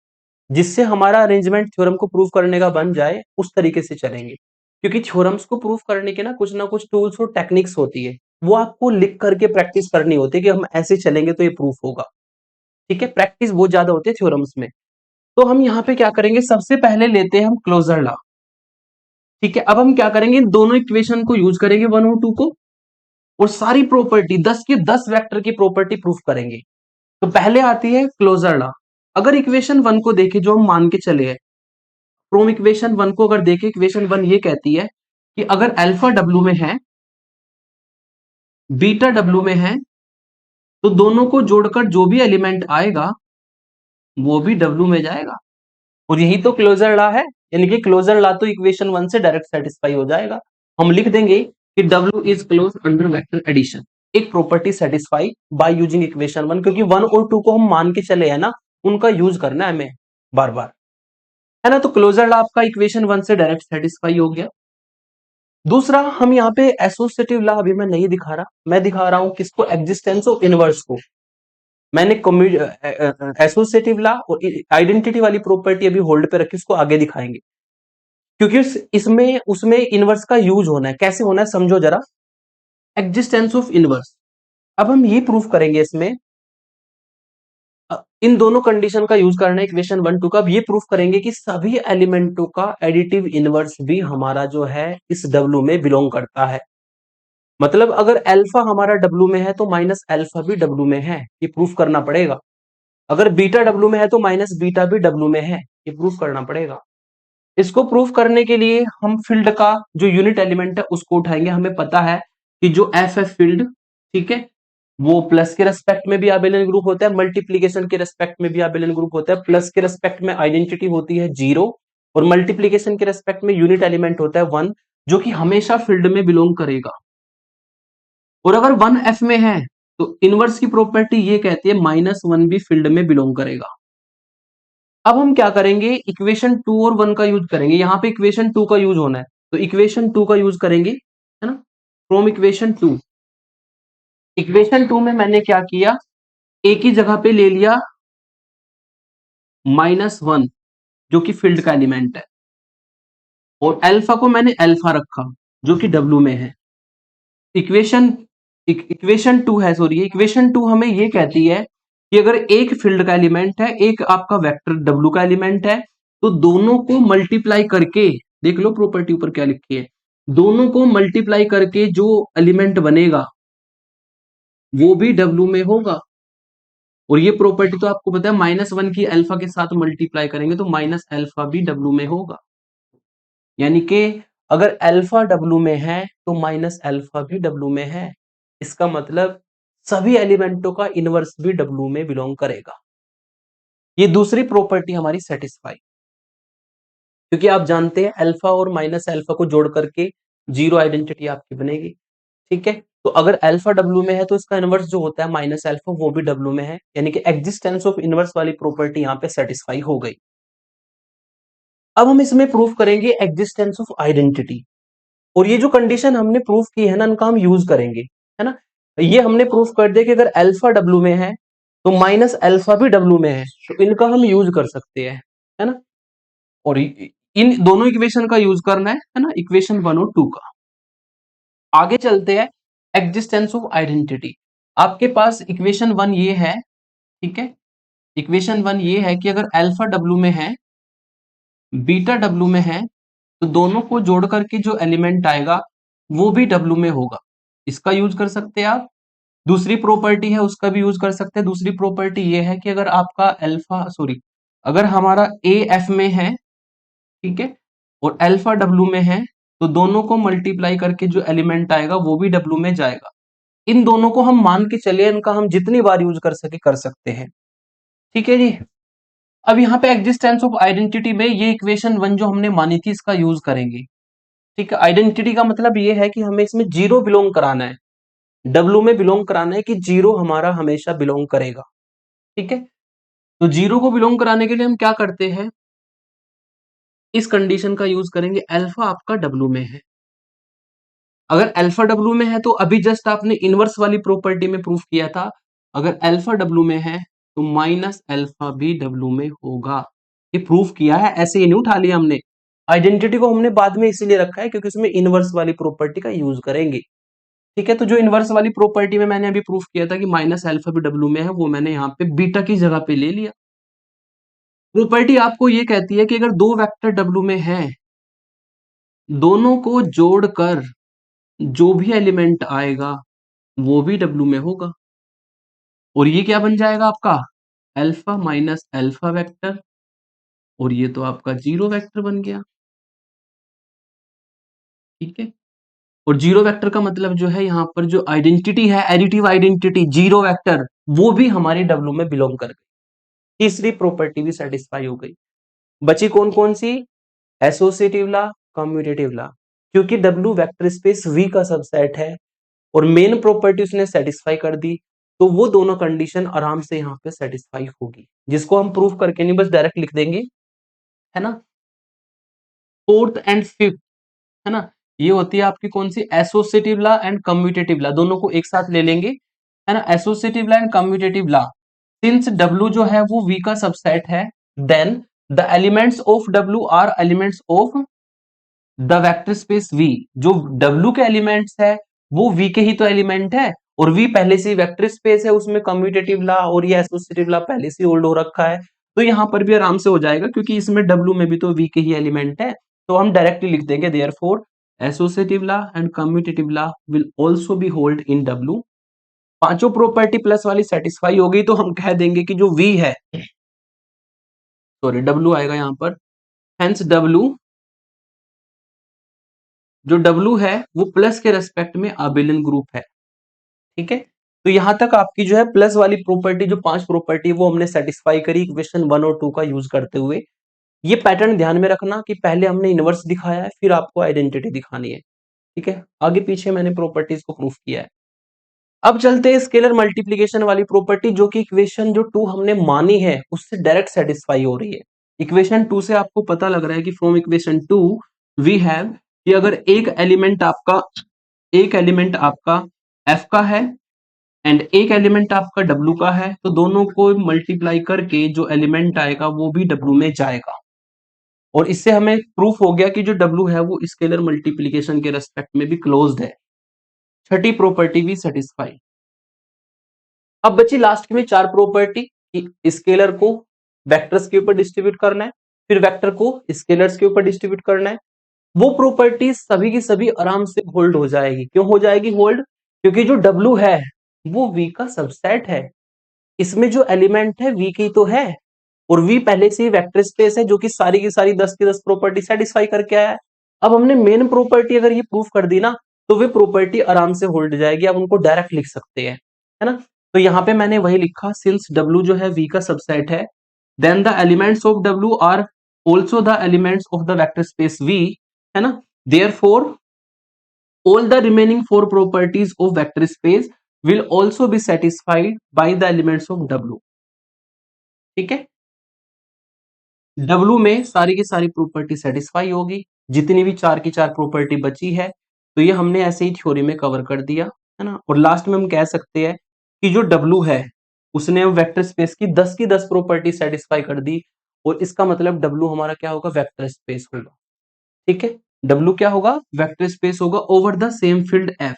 जिससे हमारा अरेंजमेंट थ्योरम को प्रूफ करने का बन जाए उस तरीके से चलेंगे। क्योंकि थ्योरम्स को प्रूफ करने के ना कुछ टूल्स और टेक्निक्स होती है, वो आपको लिख करके प्रैक्टिस करनी होती है कि हम ऐसे चलेंगे तो ये प्रूफ होगा। ठीक है, प्रैक्टिस बहुत ज्यादा होती है थ्योरम्स में। तो हम यहाँ पे क्या करेंगे, सबसे पहले लेते हैं हम क्लोजर लॉ। ठीक है, अब हम क्या करेंगे, इन दोनों इक्वेशन को यूज करेंगे 1 और 2 को, और सारी प्रॉपर्टी 10 की 10 वेक्टर की प्रॉपर्टी प्रूफ करेंगे। तो पहले आती है क्लोजर लॉ। अगर इक्वेशन 1 को देखें, जो हम मान के चले हैं, फ्रॉम इक्वेशन 1 को अगर देखें, इक्वेशन 1 ये कहती है कि अगर अल्फा डब्ल्यू में है, बीटा डब्ल्यू में है, तो दोनों को जोड़कर जो भी एलिमेंट आएगा वो भी डब्ल्यू में जाएगा। और यही तो क्लोजर लॉ है, यानी कि क्लोजर लॉ तो इक्वेशन 1 से डायरेक्ट सेटिस्फाई हो जाएगा। हम लिख देंगे कि W is close under vector addition, एक property satisfy by using equation 1, क्योंकि 1 और 2 को हम मान के चले हैं ना, उनका यूज करना है हमें बार बार, है ना। तो क्लोजर लॉ आपका इक्वेशन 1 से डायरेक्ट सेटिस्फाई हो गया। दूसरा, हम यहाँ पे एसोसिएटिव लॉ अभी मैं नहीं दिखा रहा, मैं दिखा रहा हूं किसको, एग्जिस्टेंस ऑफ इनवर्स को। मैंने एसोसिएटिव लॉ और आइडेंटिटी वाली प्रॉपर्टी अभी होल्ड पे रखी, उसको आगे दिखाएंगे, क्योंकि इसमें उसमें इनवर्स का यूज होना है। कैसे होना है समझो जरा, एग्जिस्टेंस ऑफ इनवर्स। अब हम ये प्रूफ करेंगे इसमें, इन दोनों कंडीशन का यूज करना है इक्वेशन 1 2 का। अब ये प्रूफ करेंगे कि सभी एलिमेंटों का एडिटिव इनवर्स भी हमारा जो है इस W में बिलोंग करता है। मतलब अगर अल्फा हमारा W में है तो माइनस अल्फा भी W में है, ये प्रूफ करना पड़ेगा। अगर बीटा W में है तो माइनस बीटा भी W में है, ये प्रूफ करना पड़ेगा। इसको प्रूफ करने के लिए हम फील्ड का जो यूनिट एलिमेंट है उसको उठाएंगे। हमें पता है कि जो एफ है फील्ड, ठीक है, वो प्लस के रेस्पेक्ट में भी अबेलियन ग्रुप होता है, मल्टीप्लीकेशन के रेस्पेक्ट में भी अबेलियन ग्रुप होता है। प्लस के रेस्पेक्ट में आइडेंटिटी होती है 0, और मल्टीप्लीकेशन के रेस्पेक्ट में यूनिट एलिमेंट होता है 1, जो कि हमेशा फील्ड में बिलोंग करेगा। और अगर 1 एफ में है तो इनवर्स की प्रॉपर्टी ये कहती है -1 भी फील्ड में बिलोंग करेगा। अब हम क्या करेंगे, इक्वेशन 2 और 1 का यूज करेंगे। यहां पे इक्वेशन 2 का यूज होना है, तो इक्वेशन 2 का यूज करेंगे, है ना। फ्रॉम इक्वेशन 2, इक्वेशन 2 में मैंने क्या किया, एक ही जगह पे ले लिया -1 जो कि फील्ड का एलिमेंट है, और अल्फा को मैंने अल्फा रखा जो कि डब्ल्यू में है। इक्वेशन इक्वेशन 2 है, सॉरी, इक्वेशन 2 हमें ये कहती है कि अगर एक फील्ड का एलिमेंट है, एक आपका वेक्टर डब्ल्यू का एलिमेंट है, तो दोनों को मल्टीप्लाई करके, देख लो प्रॉपर्टी ऊपर क्या लिखी है, दोनों को मल्टीप्लाई करके जो एलिमेंट बनेगा वो भी डब्ल्यू में होगा। और ये प्रॉपर्टी तो आपको पता है, -1 की अल्फा के साथ मल्टीप्लाई करेंगे तो माइनस अल्फा भी डब्ल्यू में होगा। यानी कि अगर अल्फा डब्ल्यू में है तो माइनस अल्फा भी डब्ल्यू में है। इसका मतलब सभी एलिमेंटों का इनवर्स भी डब्ल्यू में बिलोंग करेगा। ये दूसरी प्रॉपर्टी हमारी सेटिस्फाई, क्योंकि आप जानते हैं अल्फा और माइनस अल्फा को जोड़ करके 0 आइडेंटिटी आपकी बनेगी। ठीक है, तो अगर अल्फा डब्ल्यू में है तो इसका इनवर्स जो होता है माइनस अल्फा वो भी डब्ल्यू में है, यानी कि एग्जिस्टेंस ऑफ इनवर्स वाली प्रॉपर्टी यहाँ पे सेटिस्फाई हो गई। अब हम इसमें प्रूफ करेंगे एग्जिस्टेंस ऑफ आइडेंटिटी, और ये जो कंडीशन हमने प्रूफ की है ना, इनका हम यूज करेंगे, है ना। ये हमने प्रूफ कर दिया कि अगर अल्फा डब्ल्यू में है तो माइनस अल्फा भी डब्ल्यू में है, तो इनका हम यूज कर सकते हैं, है ना। और इन दोनों इक्वेशन का यूज करना है ना, इक्वेशन 1 और 2 का। आगे चलते हैं, एग्जिस्टेंस ऑफ आइडेंटिटी। आपके पास इक्वेशन 1 ये है, ठीक है, इक्वेशन 1 ये है कि अगर अल्फा डब्ल्यू में है, बीटा डब्ल्यू में है, तो दोनों को जोड़ करके जो एलिमेंट आएगा वो भी डब्ल्यू में होगा। इसका यूज कर सकते हैं आप। दूसरी प्रॉपर्टी है उसका भी यूज कर सकते हैं। दूसरी प्रॉपर्टी ये है कि अगर आपका अल्फा, सॉरी, अगर हमारा ए एफ में है, ठीक है, और अल्फा डब्ल्यू में है, तो दोनों को मल्टीप्लाई करके जो एलिमेंट आएगा वो भी डब्ल्यू में जाएगा। इन दोनों को हम मान के चले, इनका हम जितनी बार यूज कर सके कर सकते हैं। ठीक है जी। अब यहाँ पे एग्जिस्टेंस ऑफ आइडेंटिटी में ये इक्वेशन वन जो हमने मानी थी इसका यूज करेंगे। ठीक है, आइडेंटिटी का मतलब ये है कि हमें इसमें जीरो बिलोंग कराना है, डब्ल्यू में बिलोंग कराना है कि जीरो हमारा हमेशा बिलोंग करेगा। ठीक है, तो जीरो को बिलोंग कराने के लिए हम क्या करते हैं, इस कंडीशन का यूज करेंगे, अल्फा आपका डब्ल्यू में है। अगर अल्फा डब्ल्यू में है तो अभी जस्ट आपने इनवर्स वाली प्रॉपर्टी में प्रूफ किया था, अगर अल्फा डब्ल्यू में है तो माइनस अल्फा भी डब्ल्यू में होगा। ये प्रूफ किया है, ऐसे ही नहीं उठा लिया हमने। आइडेंटिटी को हमने बाद में इसीलिए रखा है क्योंकि उसमें इनवर्स वाली प्रॉपर्टी का यूज करेंगे। ठीक है, तो जो इनवर्स वाली प्रॉपर्टी में मैंने अभी प्रूफ किया था कि माइनस अल्फा भी डब्ल्यू में है, वो मैंने यहाँ पे बीटा की जगह पे ले लिया। प्रॉपर्टी आपको ये कहती है कि अगर दो वेक्टर डब्ल्यू में है, दोनों को जोड़कर जो भी एलिमेंट आएगा वो भी डब्ल्यू में होगा, और ये क्या बन जाएगा आपका अल्फा माइनस अल्फा वेक्टर, और ये तो आपका जीरो वेक्टर बन गया। ठीक है, और जीरो वेक्टर का मतलब जो है यहाँ पर जो आइडेंटिटी है, एडिटिव आइडेंटिटी जीरो वेक्टर, वो भी हमारी डब्ल्यू में बिलोंग कर गई। तीसरी प्रॉपर्टी भी सेटिस्फाई हो गई। बची कौन कौन सी, एसोसिएटिव लॉ, कम्यूटेटिव लॉ, क्योंकि डब्ल्यू वेक्टर स्पेस वी का सबसेट है और मेन प्रॉपर्टी उसने सेटिस्फाई कर दी, तो वो दोनों कंडीशन आराम से यहाँ पे सेटिस्फाई होगी, जिसको हम प्रूफ करके नहीं बस डायरेक्ट लिख देंगे, है ना। फोर्थ एंड फिफ्थ, है ना, ये होती है आपकी कौन सी, associative law and commutative law, दोनों को एक साथ ले लेंगे, है ना। Associative law and commutative law, since W जो है वो वी का सबसेट है, then the elements of W are elements of the vector space V. जो डब्ल्यू के एलिमेंट्स है वो वी के ही तो एलिमेंट है, और वी पहले से वेक्टर स्पेस है, उसमें कम्यूटेटिव लॉ और ये एसोसिएटिव लॉ पहले से होल्ड हो रखा है, तो यहाँ पर भी आराम से हो जाएगा क्योंकि इसमें डब्ल्यू में भी तो वी के ही एलिमेंट है, तो हम डायरेक्टली लिख देंगे therefore associative law and commutative law will also be hold in W. पांचों प्रॉपर्टी प्लस वाली सेटिस्फाई हो गई, तो हम कह देंगे कि जो वी है, सॉरी डब्ल्यू आएगा यहाँ पर, हेंस डब्ल्यू, जो डब्ल्यू है वो प्लस के रेस्पेक्ट में अबेलियन ग्रुप है। ठीक है, तो यहां तक आपकी जो है प्लस वाली प्रॉपर्टी, जो पांच प्रॉपर्टी वो हमने सेटिस्फाई करी इक्वेशन वन और टू का यूज करते हुए। ये पैटर्न ध्यान में रखना कि पहले हमने इनवर्स दिखाया है, फिर आपको आइडेंटिटी दिखानी है। ठीक है, आगे पीछे मैंने प्रॉपर्टीज को प्रूफ किया है। अब चलते हैं स्केलर मल्टीप्लीकेशन वाली प्रॉपर्टी, जो कि इक्वेशन जो टू हमने मानी है उससे डायरेक्ट सेटिस्फाई हो रही है। इक्वेशन टू से आपको पता लग रहा है कि from equation two we have कि अगर एक एलिमेंट आपका एफ का है एंड एक एलिमेंट आपका डब्ल्यू का है, तो दोनों को मल्टीप्लाई करके जो एलिमेंट आएगा वो भी डब्ल्यू में जाएगा, और इससे हमें प्रूफ हो गया कि जो डब्ल्यू है वो स्केलर मल्टीप्लीकेशन के रेस्पेक्ट में भी क्लोज्ड है। छठी प्रॉपर्टी भी सेटिस्फाई। अब बची लास्ट में चार प्रॉपर्टी कि स्केलर को वेक्टर्स के ऊपर डिस्ट्रीब्यूट करना है, फिर वेक्टर को स्केलर्स के ऊपर डिस्ट्रीब्यूट करना है। वो प्रॉपर्टी सभी की सभी आराम से होल्ड हो जाएगी। क्यों हो जाएगी होल्ड, क्योंकि जो डब्ल्यू है वो वी का सबसेट है, इसमें जो एलिमेंट है वी की तो है, और वी पहले से ही वेक्टर स्पेस है जो कि सारी की सारी 10 की 10 प्रॉपर्टी सेटिस्फाई करके आया है। अब हमने मेन प्रॉपर्टी अगर ये प्रूफ कर दी ना, तो वे प्रॉपर्टी आराम से होल्ड जाएगी, आप उनको डायरेक्ट लिख सकते हैं, है ना। तो यहाँ पे मैंने वही लिखा, सिंस डब्ल्यू जो है वी का सबसेट है, then the elements of W are also the elements of the vector space V, है ना। Therefore all the remaining four properties of vector space will also be satisfied by the elements of W। ठीक है, W में सारी की सारी property satisfy होगी, जितनी भी चार की चार प्रॉपर्टी बची है, तो ये हमने ऐसे ही थ्योरी में कवर कर दिया, है ना। और लास्ट में हम कह सकते हैं कि जो W है उसने वेक्टर स्पेस की 10 प्रॉपर्टी सेटिस्फाई कर दी, और इसका मतलब W हमारा क्या होगा, वेक्टर स्पेस होगा। ठीक है, W क्या होगा, वेक्टर स्पेस होगा over the same field F।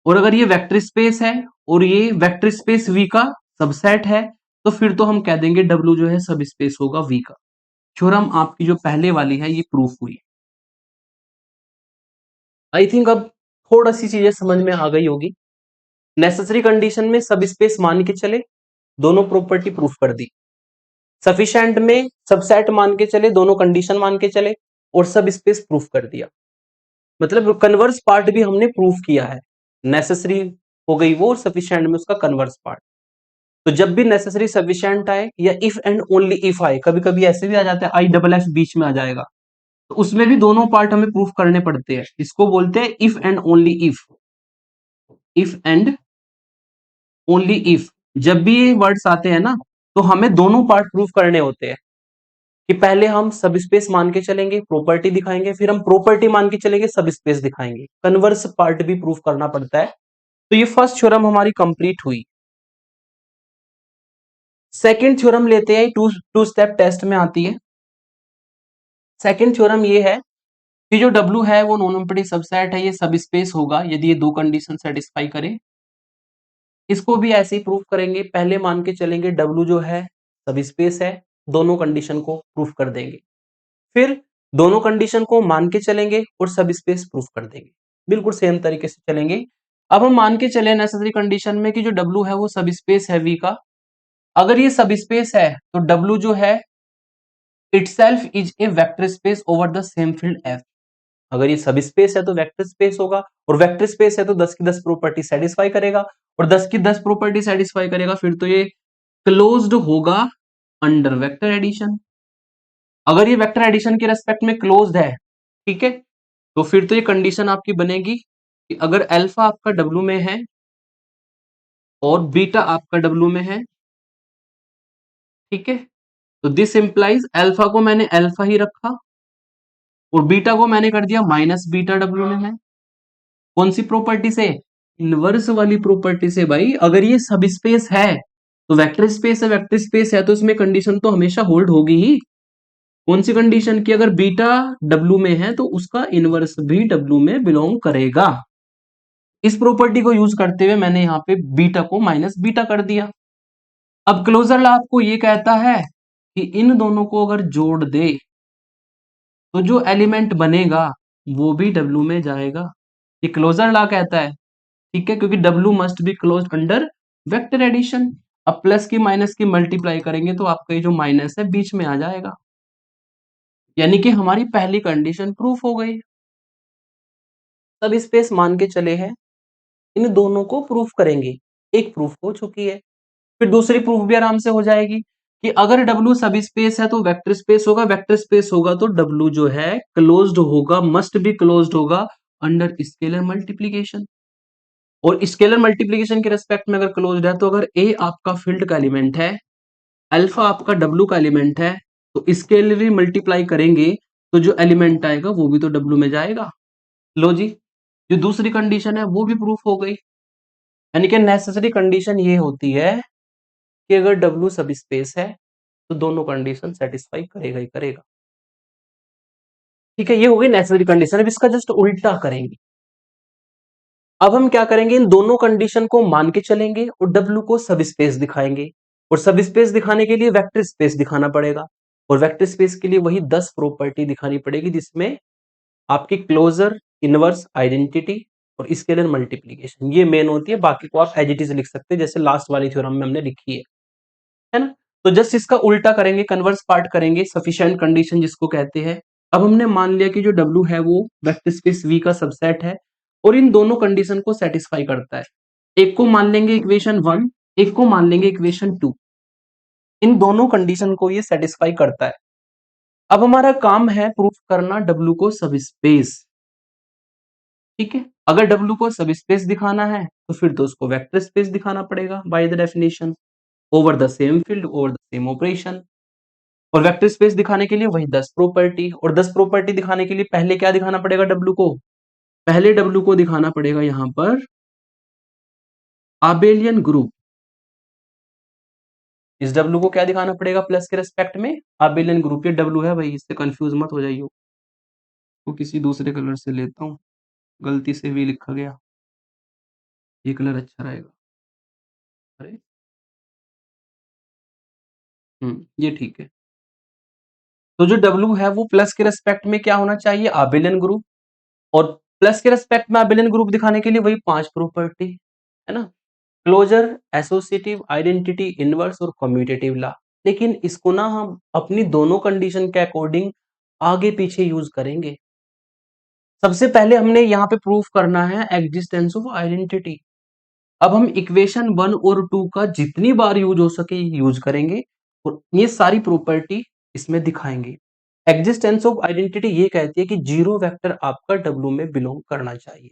और अगर ये वेक्टर स्पेस है और ये वेक्टर स्पेस वी का सबसेट है, तो फिर तो हम कह देंगे डब्ल्यू जो है सब स्पेस होगा वी का। थ्योरम आपकी जो पहले वाली है ये प्रूफ हुई। आई थिंक अब थोड़ा सी चीजें समझ में आ गई होगी। नेसेसरी कंडीशन में सब स्पेस मान के चले, दोनों प्रॉपर्टी प्रूफ कर दी। सफिशिएंट में सबसेट मान के चले, दोनों कंडीशन मान के चले और सब स्पेस प्रूफ कर दिया, मतलब कन्वर्स पार्ट भी हमने प्रूफ किया है। नेसेसरी हो गई वो और सफिशिएंट में उसका कन्वर्स पार्ट। तो जब भी नेसेसरी सफिशिएंट आए या इफ एंड ओनली इफ आए, कभी कभी ऐसे भी आ जाता है आई डबल एफ बीच में आ जाएगा, तो उसमें भी दोनों पार्ट हमें प्रूफ करने पड़ते हैं। इसको बोलते हैं if and only if. If and only if जब भी ये वर्ड्स आते हैं ना, तो हमें दोनों पार्ट प्रूफ करने होते हैं कि पहले हम सब स्पेस मान के चलेंगे, प्रॉपर्टी दिखाएंगे, फिर हम प्रॉपर्टी मान के चलेंगे, सब स्पेस दिखाएंगे, कन्वर्स पार्ट भी प्रूफ करना पड़ता है। तो ये फर्स्ट थ्योरम हमारी कंप्लीट हुई। सेकंड थ्योरम लेते हैं, टू स्टेप टेस्ट में आती है। सेकंड थ्योरम ये है कि जो W है वो नॉन एम्प्टी सबसेट है, ये सब स्पेस होगा यदि ये दो कंडीशन सेटिस्फाई करे। इसको भी ऐसे ही प्रूफ करेंगे, पहले मान के चलेंगे W जो है सब स्पेस है, दोनों कंडीशन को प्रूफ कर देंगे, फिर दोनों कंडीशन को मान के चलेंगे और सब स्पेस प्रूफ कर देंगे, बिल्कुल सेम तरीके से चलेंगे। अब हम मान के चले नेसेसरी कंडीशन में कि जो W है वो सब स्पेस है V का। अगर ये सब स्पेस है तो W जो है itself is a vector space over the same field F। अगर ये सब स्पेस है तो वेक्टर स्पेस होगा, और वेक्टर स्पेस है तो 10 की 10 प्रॉपर्टी सेटिस्फाई करेगा, और 10 की 10 प्रॉपर्टी सेटिस्फाई करेगा, फिर तो ये क्लोज्ड होगा अंडर वेक्टर एडिशन। अगर ये वेक्टर एडिशन के रेस्पेक्ट में क्लोज्ड है, ठीक है, तो फिर तो ये कंडीशन आपकी बनेगी कि अगर अल्फा आपका डब्ल्यू में है और बीटा आपका डब्ल्यू में है, ठीक है, तो दिस इंप्लाइज अल्फा को मैंने अल्फा ही रखा और बीटा को मैंने कर दिया माइनस बीटा डब्ल्यू में है। कौन सी प्रॉपर्टी से? इनवर्स वाली प्रॉपर्टी से भाई। अगर ये सब स्पेस है तो वेक्टर स्पेस है, वेक्टर स्पेस है तो इसमें कंडीशन तो हमेशा होल्ड होगी ही। कौन सी कंडीशन की? अगर बीटा डब्ल्यू में है तो उसका इनवर्स भी डब्ल्यू में बिलोंग करेगा। इस प्रॉपर्टी को यूज करते हुए मैंने यहाँ पे बीटा को माइनस बीटा कर दिया। अब क्लोजर लॉ आपको ये कहता है कि इन दोनों को अगर जोड़ दे तो जो एलिमेंट बनेगा वो भी डब्ल्यू में जाएगा। ये क्लोजर लॉ कहता है, ठीक है, क्योंकि W must be close under vector addition. अब प्लस की माइनस की मल्टीप्लाई करेंगे तो आपका ये जो माइनस है बीच में आ जाएगा, यानी कि हमारी पहली कंडीशन प्रूफ हो गई। सब स्पेस मान के चले हैं, इन दोनों को प्रूफ करेंगे, एक प्रूफ हो चुकी है, फिर दूसरी प्रूफ भी आराम से हो जाएगी कि अगर W सब स्पेस है तो वेक्टर स्पेस होगा, वेक्टर स्पेस होगा तो W जो है क्लोज्ड होगा, मस्ट बी क्लोज्ड होगा अंडर स्केलर मल्टीप्लीकेशन। और स्केलर मल्टीप्लीकेशन के रेस्पेक्ट में अगर क्लोज्ड है तो अगर A आपका फील्ड का एलिमेंट है, अल्फा आपका W का एलिमेंट है, तो स्केलरी मल्टीप्लाई करेंगे तो जो एलिमेंट आएगा वो भी तो W में जाएगा। लो जी, जो दूसरी कंडीशन है वो भी प्रूफ हो गई। यानी कि नेसेसरी कंडीशन ये होती है कि अगर W सब स्पेस है तो दोनों कंडीशन सेटिस्फाई करेगा ही करेगा। ठीक है, ये हो गई नेसेसरी कंडीशन। अब इसका जस्ट उल्टा करेंगे। अब हम क्या करेंगे, इन दोनों कंडीशन को मान के चलेंगे और W को सब स्पेस दिखाएंगे, और सब स्पेस दिखाने के लिए वेक्टर स्पेस दिखाना पड़ेगा, और वेक्टर स्पेस के लिए वही 10 प्रॉपर्टी दिखानी पड़ेगी जिसमें आपकी क्लोजर, इनवर्स, आइडेंटिटी और स्केलर मल्टीप्लीकेशन ये मेन होती है। बाकी को आप एज इट इज लिख सकते हैं जैसे लास्ट वाली थ्योरम में हमने लिखी है ना। तो जस्ट इसका उल्टा करेंगे, कन्वर्स पार्ट करेंगे, सफिशिएंट कंडीशन जिसको कहते हैं। अब हमने मान लिया कि जो W है वो वेक्टर स्पेस V का सबसेट है और इन दोनों कंडीशन को सेटिस्फाई करता है। एक को मान लेंगे इक्वेशन 1, एक को मान लेंगे इक्वेशन 2। इन दोनों कंडीशन को ये सेटिस्फाई करता है। अब हमारा काम है प्रूफ करना W को सब स्पेस। ठीक है, अगर W को सब स्पेस दिखाना है तो फिर तो उसको वेक्टर स्पेस दिखाना पड़ेगा bye the definition, over the same field, over the same operation. और वेक्टर स्पेस दिखाने के लिए वही 10 प्रॉपर्टी, और 10 प्रॉपर्टी दिखाने के लिए पहले क्या दिखाना पड़ेगा W को? पहले W को दिखाना पड़ेगा यहां पर आबेलियन ग्रुप। इस W को क्या दिखाना पड़ेगा प्लस के रेस्पेक्ट में? आबेलियन ग्रुप। ये W है भाई, इससे कंफ्यूज मत हो जाइए। तो किसी दूसरे कलर से लेता हूँ, गलती से भी लिखा गया, ये कलर अच्छा रहेगा। अरे ये ठीक है। तो जो W है वो प्लस के रेस्पेक्ट में क्या होना चाहिए? आबेलियन ग्रुप। और प्लस के रेस्पेक्ट में आबेलियन ग्रुप दिखाने के लिए वही 5 प्रॉपर्टी है ना, क्लोजर, एसोसिएटिव, आइडेंटिटी, इनवर्स और कम्यूटेटिव लॉ। लेकिन इसको ना हम अपनी दोनों कंडीशन के अकॉर्डिंग आगे पीछे यूज करेंगे। सबसे पहले हमने यहाँ पे प्रूफ करना है एग्जिस्टेंस ऑफ आइडेंटिटी। अब हम इक्वेशन 1 और 2 का जितनी बार यूज हो सके यूज करेंगे और ये सारी प्रॉपर्टी इसमें दिखाएंगे। एग्जिस्टेंस ऑफ आइडेंटिटी ये कहती है कि जीरो वेक्टर आपका डब्ल्यू में बिलोंग करना चाहिए।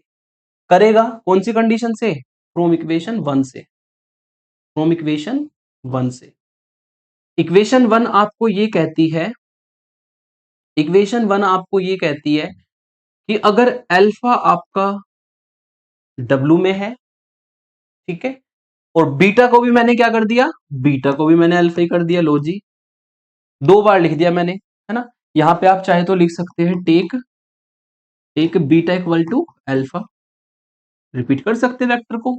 करेगा कौन सी कंडीशन से? फ्रॉम इक्वेशन 1 से। फ्रॉम इक्वेशन 1 से। इक्वेशन 1 आपको ये कहती है, इक्वेशन 1 आपको ये कहती है कि अगर अल्फा आपका डब्ल्यू में है, ठीक है, और बीटा को भी मैंने क्या कर दिया? बीटा को भी मैंने अल्फा ही कर दिया। लो जी, दो बार लिख दिया मैंने, है ना। यहां पे आप चाहे तो लिख सकते हैं take beta equal to alpha, repeat कर सकते हैं वेक्टर को,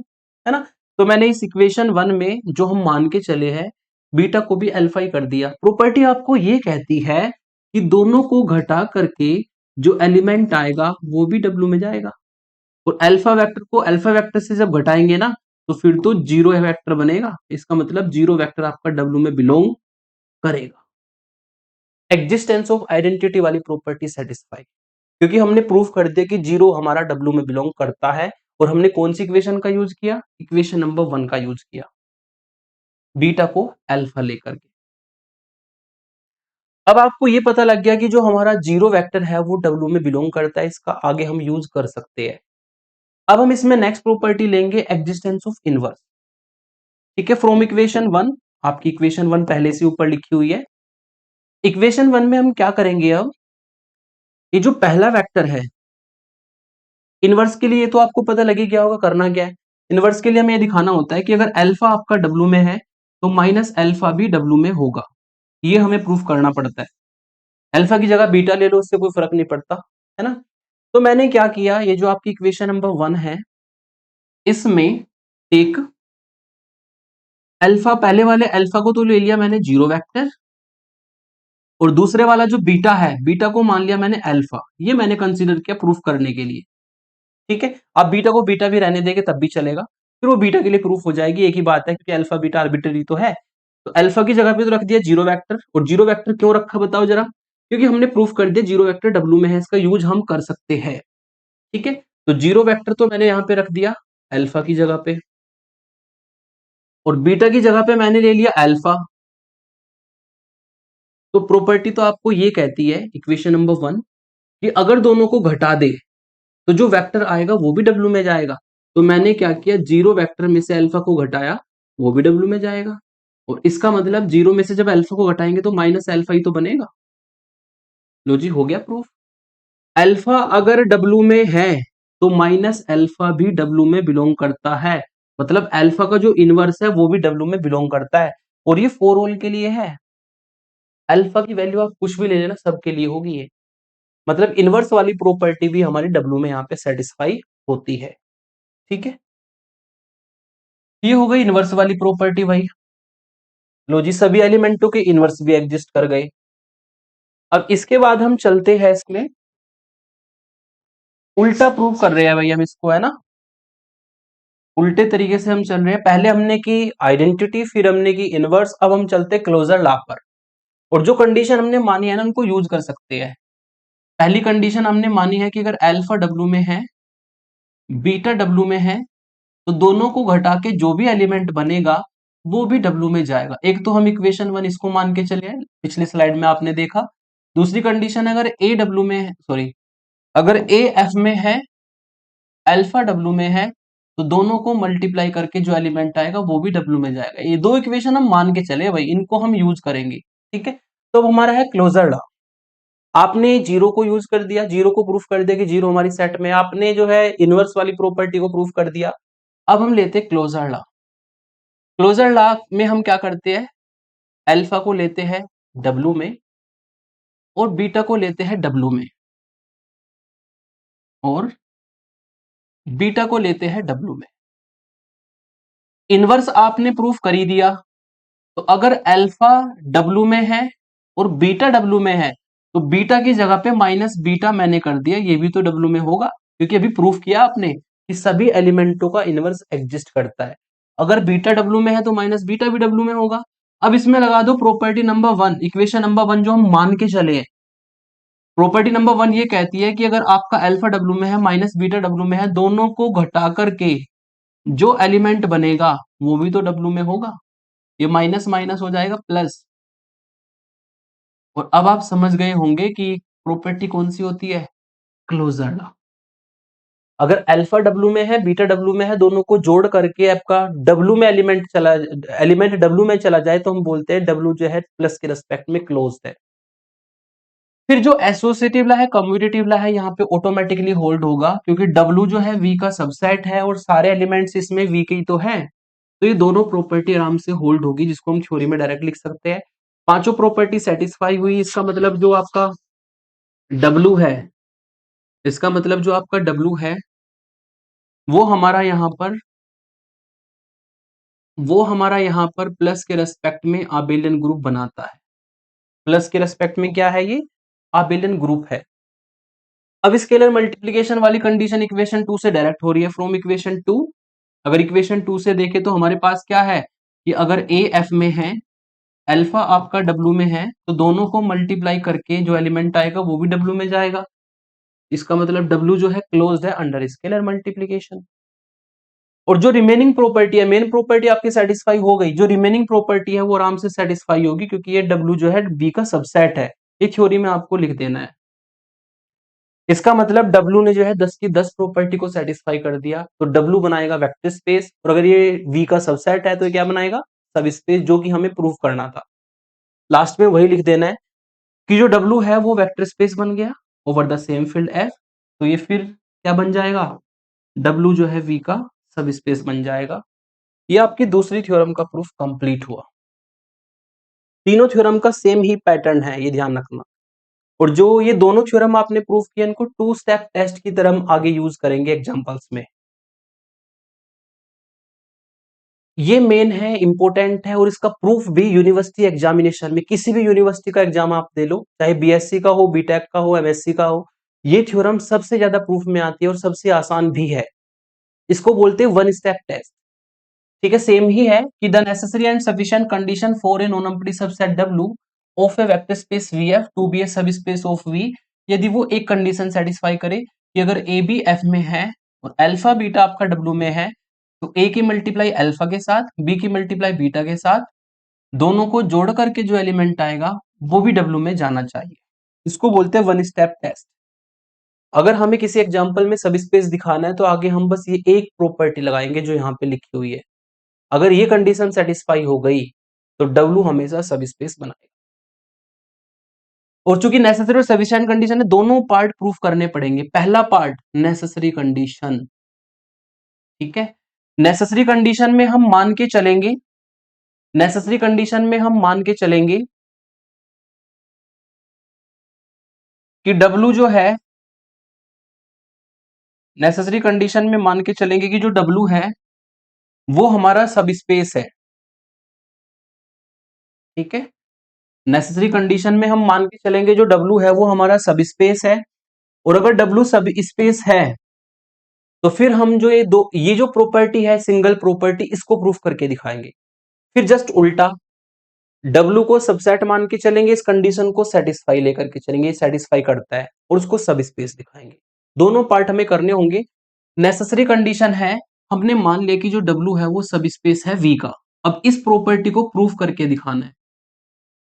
है ना। तो मैंने इस इक्वेशन 1 में जो हम मान के चले हैं बीटा को भी अल्फा ही कर दिया। प्रॉपर्टी आपको ये कहती है कि दोनों को घटा करके जो एलिमेंट आएगा वो भी डब्ल्यू में जाएगा, और अल्फा वेक्टर को अल्फा वेक्टर से जब घटाएंगे ना तो फिर तो जीरो वेक्टर बनेगा। इसका मतलब जीरो वेक्टर आपका डब्ल्यू में बिलोंग करेगा। एग्जिस्टेंस ऑफ आइडेंटिटी वाली प्रॉपर्टी सेटिस्फाई, क्योंकि हमने प्रूफ कर दिया कि जीरो हमारा डब्ल्यू में बिलोंग करता है। और हमने कौन सी इक्वेशन का यूज किया? इक्वेशन नंबर 1 का यूज किया, बीटा को अल्फा लेकर के। अब आपको ये पता लग गया कि जो हमारा जीरो वेक्टर है वो डब्ल्यू में बिलोंग करता है, इसका आगे हम यूज कर सकते हैं। अब हम इसमें नेक्स्ट प्रॉपर्टी लेंगे एग्जिस्टेंस ऑफ इनवर्स, ठीक है। फ्रॉम इक्वेशन 1, आपकी इक्वेशन 1 पहले से ऊपर लिखी हुई है। इक्वेशन 1 में हम क्या करेंगे? अब ये जो पहला वेक्टर है इनवर्स के लिए, तो आपको पता लगे क्या होगा, करना क्या है। इनवर्स के लिए हमें ये दिखाना होता है कि अगर अल्फा आपका डब्ल्यू में है तो माइनस अल्फा भी डब्ल्यू में होगा। ये हमें प्रूफ करना पड़ता है। अल्फा की जगह बीटा ले लो, उससे कोई फर्क नहीं पड़ता, है ना। तो मैंने क्या किया, ये जो आपकी इक्वेशन नंबर 1 है इसमें एक अल्फा, पहले वाले अल्फा को तो ले लिया मैंने जीरो वेक्टर, और दूसरे वाला जो बीटा है बीटा को मान लिया मैंने अल्फा। ये मैंने कंसीडर किया प्रूफ करने के लिए, ठीक है। आप बीटा को बीटा भी रहने देंगे तब भी चलेगा, फिर वो बीटा के लिए प्रूफ हो जाएगी, एक ही बात है, क्योंकि अल्फा बीटा आर्बिट्ररी तो है। तो अल्फा की जगह पे तो रख दिया जीरो वेक्टर, और जीरो वेक्टर क्यों रखा बताओ जरा? क्योंकि हमने प्रूफ कर दिया जीरो वेक्टर डब्ल्यू में है, इसका यूज हम कर सकते हैं, ठीक है। तो जीरो वेक्टर तो मैंने यहां पे रख दिया अल्फा की जगह पे, और बीटा की जगह पे मैंने ले लिया अल्फा। तो प्रॉपर्टी तो आपको ये कहती है इक्वेशन नंबर 1 कि अगर दोनों को घटा दे तो जो वेक्टर आएगा वो भी डब्ल्यू में जाएगा। तो मैंने क्या किया, जीरो वेक्टर में से अल्फा को घटाया, वो भी डब्ल्यू में जाएगा। और इसका मतलब जीरो में से जब अल्फा को घटाएंगे तो माइनस अल्फा ही तो बनेगा। लो जी, हो गया प्रूफ। अल्फा अगर डब्ल्यू में है तो माइनस अल्फा भी डब्ल्यू में बिलोंग करता है, मतलब अल्फा का जो इनवर्स है वो भी डब्ल्यू में बिलोंग करता है। और ये फोर होल के लिए है। अल्फा की वैल्यू आप कुछ भी ले लेना, सबके लिए होगी ये। मतलब इनवर्स वाली प्रॉपर्टी भी हमारी डब्ल्यू में यहाँ पे सेटिस्फाई होती है, ठीक है। ये हो गई इनवर्स वाली प्रॉपर्टी भाई। लो जी, सभी एलिमेंटों के इनवर्स भी एग्जिस्ट कर गए। अब इसके बाद हम चलते हैं इसमें उल्टा प्रूफ कर रहे हैं भाई हम इसको, है ना। उल्टे तरीके से हम चल रहे हैं। पहले हमने की आइडेंटिटी, फिर हमने की इनवर्स, अब हम चलते क्लोजर लॉ पर। और जो कंडीशन हमने मानी है ना उनको यूज कर सकते हैं। पहली कंडीशन हमने मानी है कि अगर अल्फा डब्ल्यू में है, बीटा डब्ल्यू में है, तो दोनों को घटा के जो भी एलिमेंट बनेगा वो भी डब्ल्यू में जाएगा। एक तो हम इक्वेशन 1 इसको मान के चले हैं, पिछली स्लाइड में आपने देखा। दूसरी कंडीशन अगर ए डब्ल्यू में है, सॉरी, अगर ए एफ में है, अल्फा डब्ल्यू में है, तो दोनों को मल्टीप्लाई करके जो एलिमेंट आएगा वो भी डब्ल्यू में जाएगा। ये दो इक्वेशन हम मान के चले भाई, इनको हम यूज करेंगे, ठीक है। तो अब हमारा है क्लोजर लॉ। आपने जीरो को यूज कर दिया, जीरो को प्रूफ कर दिया कि जीरो हमारी सेट में, आपने जो है इनवर्स वाली प्रॉपर्टी को प्रूफ कर दिया। अब हम लेते हैं क्लोजर लॉ। क्लोजर लॉ में हम क्या करते हैं, अल्फा को लेते हैं डब्ल्यू में, और बीटा को लेते हैं डब्ल्यू में, और बीटा को लेते हैं डब्ल्यू में। इनवर्स आपने प्रूफ कर ही दिया। तो अगर अल्फा डब्ल्यू में है और बीटा डब्ल्यू में है, तो बीटा की जगह पे माइनस बीटा मैंने कर दिया, ये भी तो डब्ल्यू में होगा, क्योंकि अभी प्रूफ किया आपने कि सभी एलिमेंटों का इनवर्स एग्जिस्ट करता है। अगर बीटा डब्ल्यू में है तो माइनस बीटा भी डब्ल्यू में होगा। अब इसमें लगा दो प्रॉपर्टी नंबर 1, इक्वेशन नंबर 1 जो हम मान के चले हैं। प्रॉपर्टी नंबर 1 ये कहती है कि अगर आपका अल्फा डब्ल्यू में है माइनस बीटा डब्ल्यू में है, दोनों को घटा करके जो एलिमेंट बनेगा वो भी तो डब्ल्यू में होगा। ये माइनस माइनस हो जाएगा प्लस। और अब आप समझ गए होंगे कि प्रॉपर्टी कौन सी होती है, क्लोजर लॉ। अगर अल्फा डब्ल्यू में है बीटा डब्ल्यू में है, दोनों को जोड़ करके आपका डब्ल्यू में एलिमेंट डब्ल्यू में चला जाए तो हम बोलते हैं डब्ल्यू जो है प्लस के रिस्पेक्ट में क्लोज्ड है। फिर जो एसोसिएटिव ला है, कम्यूटेटिव ला है, यहाँ पे ऑटोमेटिकली होल्ड होगा क्योंकि डब्ल्यू जो है वी का सबसेट है और सारे एलिमेंट्स इसमें वी के ही तो हैं। तो ये दोनों प्रॉपर्टी आराम से होल्ड होगी, जिसको हम थ्योरी में डायरेक्ट लिख सकते हैं। पांचों प्रॉपर्टी सेटिस्फाई हुई, इसका मतलब जो आपका डब्ल्यू है, इसका मतलब जो आपका डब्ल्यू है वो हमारा यहाँ पर प्लस के रेस्पेक्ट में आबेलियन ग्रुप बनाता है। प्लस के रेस्पेक्ट में क्या है, ये आबेलियन ग्रुप है। अब स्केलर मल्टीप्लिकेशन वाली कंडीशन इक्वेशन 2 से डायरेक्ट हो रही है, फ्रॉम इक्वेशन 2। अगर इक्वेशन 2 से देखें तो हमारे पास क्या है कि अगर ए एफ में है, अल्फा आपका डब्ल्यू में है, तो दोनों को मल्टीप्लाई करके जो एलिमेंट आएगा वो भी डब्ल्यू में जाएगा। इसका मतलब डब्ल्यू जो है क्लोज्ड है अंडर स्केलर मल्टीप्लिकेशन। और जो रिमेनिंग प्रॉपर्टी है, मेन प्रॉपर्टी आपकी सेटिस्फाई हो गई, जो रिमेनिंग प्रॉपर्टी है वो आराम से सेटिस्फाई होगी क्योंकि ये डब्ल्यू जो है बी का सबसेट है। ये थ्योरी में आपको लिख देना है। इसका मतलब डब्ल्यू ने जो है 10 की 10 प्रॉपर्टी को सेटिस्फाई कर दिया, तो डब्ल्यू बनाएगा वेक्टर स्पेस। और अगर ये वी का सबसेट है तो ये क्या बनाएगा, सब स्पेस, जो कि हमें प्रूव करना था। लास्ट में वही लिख देना है कि जो डब्ल्यू है वो वेक्टर स्पेस बन गया over the same field F. तो ये फिर क्या बन जाएगा, डब्ल्यू जो है वी का सब स्पेस बन जाएगा। ये आपकी दूसरी थ्योरम का प्रूफ कंप्लीट हुआ। तीनों थ्योरम का सेम ही पैटर्न है, ये ध्यान रखना। और जो ये दोनों थ्योरम आपने प्रूव किया, इनको 2 स्टेप टेस्ट की तरह हम आगे यूज करेंगे एग्जांपल्स में। ये मेन है, इंपॉर्टेंट है, और इसका प्रूफ भी यूनिवर्सिटी एग्जामिनेशन में, किसी भी यूनिवर्सिटी का एग्जाम आप दे लो, चाहे बीएससी का हो, बीटेक का हो, एमएससी का हो, ये थ्योरम सबसे ज्यादा प्रूफ में आती है और सबसे आसान भी है। इसको बोलते हैं वन स्टेप टेस्ट। ठीक है, सेम ही है कि the necessary and sufficient condition for a non empty subset W of a vector space VF to be a subspace of we, यदि वो एक कंडीशन सेटिस्फाई करे कि अगर ए बी एफ में है और अल्फा बीटा आपका डब्ल्यू में है, तो ए की मल्टीप्लाई अल्फा के साथ, बी की मल्टीप्लाई बीटा के साथ, दोनों को जोड़ करके जो एलिमेंट आएगा वो भी डब्ल्यू में जाना चाहिए। इसको बोलते हैं वन स्टेप टेस्ट। अगर हमें किसी एग्जांपल में सब स्पेस दिखाना है तो आगे हम बस ये एक प्रॉपर्टी लगाएंगे जो यहाँ पे लिखी हुई है। अगर ये कंडीशन सेटिस्फाई हो गई तो डब्ल्यू हमेशा सब स्पेस बनाएगा। और चूंकि नेसेसरी और सफिशिएंट कंडीशन है, दोनों पार्ट प्रूफ करने पड़ेंगे। पहला पार्ट नेसेसरी कंडीशन, ठीक है। नेसेसरी कंडीशन में हम मान के चलेंगे, नेसेसरी कंडीशन में हम मान के चलेंगे कि डब्ल्यू जो है, नेसेसरी कंडीशन में मान के चलेंगे कि जो डब्ल्यू है वो हमारा सब स्पेस है, ठीक है। नेसेसरी कंडीशन में हम मान के चलेंगे जो डब्ल्यू है वो हमारा सब स्पेस है। और अगर डब्ल्यू सब स्पेस है तो फिर हम जो ये जो प्रॉपर्टी है सिंगल प्रॉपर्टी, इसको प्रूफ करके दिखाएंगे। फिर जस्ट उल्टा, डब्ल्यू को सबसेट मान के चलेंगे, इस कंडीशन को सेटिस्फाई लेकर के चलेंगे, सेटिस्फाई करता है, और उसको सब स्पेस दिखाएंगे। दोनों पार्ट हमें करने होंगे। नेसेसरी कंडीशन है, हमने मान लिया कि जो डब्ल्यू है वो सब स्पेस है वी का। अब इस प्रॉपर्टी को प्रूफ करके दिखाना है,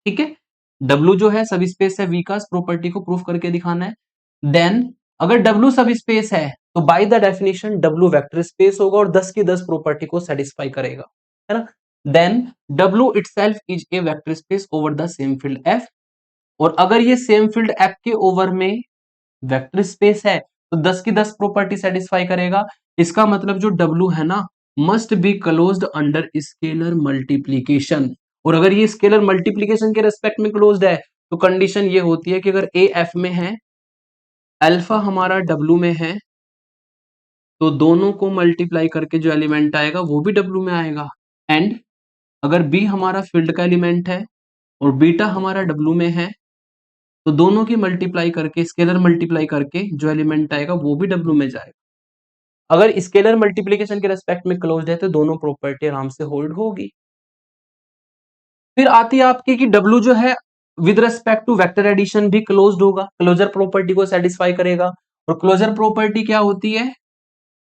ठीक है। डब्ल्यू जो है सब स्पेस है वी का, इस प्रॉपर्टी को प्रूफ करके दिखाना है। देन अगर डब्ल्यू सब स्पेस है तो bye the definition W vector space होगा और 10 की 10 प्रॉपर्टी को सेटिस्फाई करेगा, है ना। Then W itself is a vector space over the same field F. और अगर ये सेम फील्ड एफ के ओवर में वेक्टर स्पेस है तो 10 की 10 प्रॉपर्टी सेटिस्फाई करेगा। इसका मतलब जो डब्ल्यू है ना, must be closed under scalar multiplication. और अगर ये स्केलर मल्टीप्लीकेशन के रेस्पेक्ट में क्लोज्ड है तो कंडीशन ये होती है कि अगर ए एफ में है, अल्फा हमारा डब्ल्यू में है, तो दोनों को मल्टीप्लाई करके जो एलिमेंट आएगा वो भी डब्ल्यू में आएगा। एंड अगर बी हमारा फील्ड का एलिमेंट है और बीटा हमारा डब्ल्यू में है, तो दोनों की मल्टीप्लाई करके, स्केलर मल्टीप्लाई करके जो एलिमेंट आएगा वो भी डब्ल्यू में जाएगा। अगर स्केलर मल्टीप्लिकेशन के रेस्पेक्ट में क्लोज्ड है तो दोनों प्रॉपर्टी आराम से होल्ड होगी। फिर आती है आपकी कि W जो है with respect to vector addition भी क्लोज्ड होगा, क्लोजर प्रॉपर्टी को सेटिस्फाई करेगा। और क्लोजर प्रॉपर्टी क्या होती है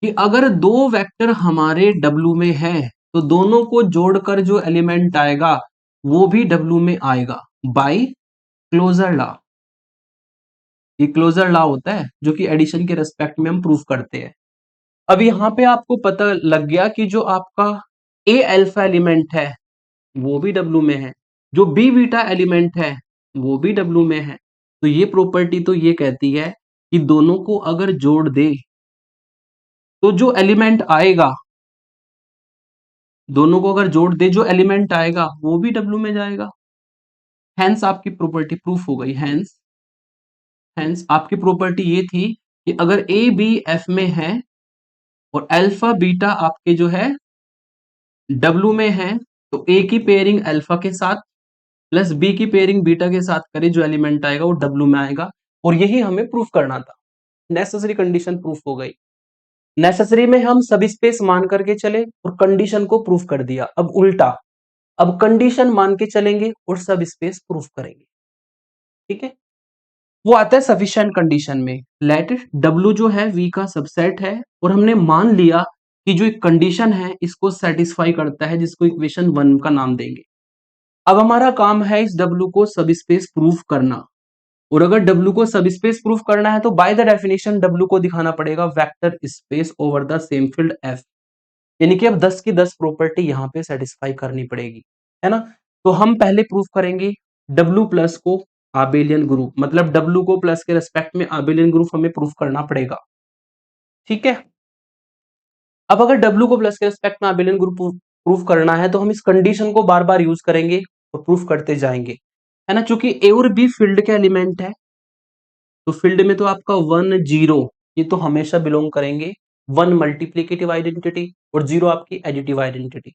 कि अगर दो वेक्टर हमारे W में है तो दोनों को जोड़कर जो एलिमेंट आएगा वो भी W में आएगा बाय क्लोजर लॉ। ये क्लोजर लॉ होता है जो कि एडिशन के रेस्पेक्ट में हम प्रूफ करते हैं। अब यहां पे आपको पता लग गया कि जो आपका ए अल्फा एलिमेंट है वो भी W में है, जो बी बीटा एलिमेंट है वो भी W में है। तो ये प्रॉपर्टी तो ये कहती है कि दोनों को अगर जोड़ दे तो जो एलिमेंट आएगा, दोनों को अगर जोड़ दे जो एलिमेंट आएगा वो भी W में जाएगा। हेंस आपकी प्रॉपर्टी प्रूफ हो गई। हेंस आपकी प्रॉपर्टी ये थी कि अगर ए बी एफ में है और अल्फा बीटा आपके जो है W में है तो ए की पेयरिंग अल्फा के साथ प्लस बी की पेयरिंग बीटा के साथ करे जो एलिमेंट आएगा वो W में आएगा। और यही हमें प्रूफ करना था। नेसेसरी कंडीशन प्रूफ हो गई। नेसेसरी में हम सब स्पेस मान करके चले और कंडीशन को प्रूफ कर दिया। अब उल्टा, अब कंडीशन मान के चलेंगे और सब स्पेस प्रूफ करेंगे। ठीक है, वो आता है सफिशिएंट कंडीशन में। लेट W जो है V का सबसेट है और हमने मान लिया कि जो एक कंडीशन है इसको सेटिस्फाई करता है, जिसको इक्वेशन 1 का नाम देंगे। अब हमारा काम है इस W को सब स्पेस प्रूफ करना। और अगर W को सब स्पेस प्रूफ करना है तो बाय द डेफिनेशन W को दिखाना पड़ेगा vector space over the same field F। यानी कि अब 10 की 10 प्रॉपर्टी यहाँ पे सेटिस्फाई करनी पड़ेगी, है ना। तो हम पहले प्रूफ करेंगे W प्लस को आबेलियन ग्रुप, मतलब W को प्लस के रेस्पेक्ट में आबेलियन ग्रुप हमें प्रूफ करना पड़ेगा। ठीक है, अब अगर W को प्लस के रेस्पेक्ट में आबेलियन ग्रुप प्रूफ करना है तो हम इस कंडीशन को बार बार यूज करेंगे और प्रूफ करते जाएंगे, है ना। चूंकि ए और बी फील्ड के एलिमेंट है तो फील्ड में तो आपका 1 0 ये तो हमेशा बिलोंग करेंगे। 1 मल्टीप्लीकेटिव आइडेंटिटी और 0 आपकी एडिटिव आइडेंटिटी।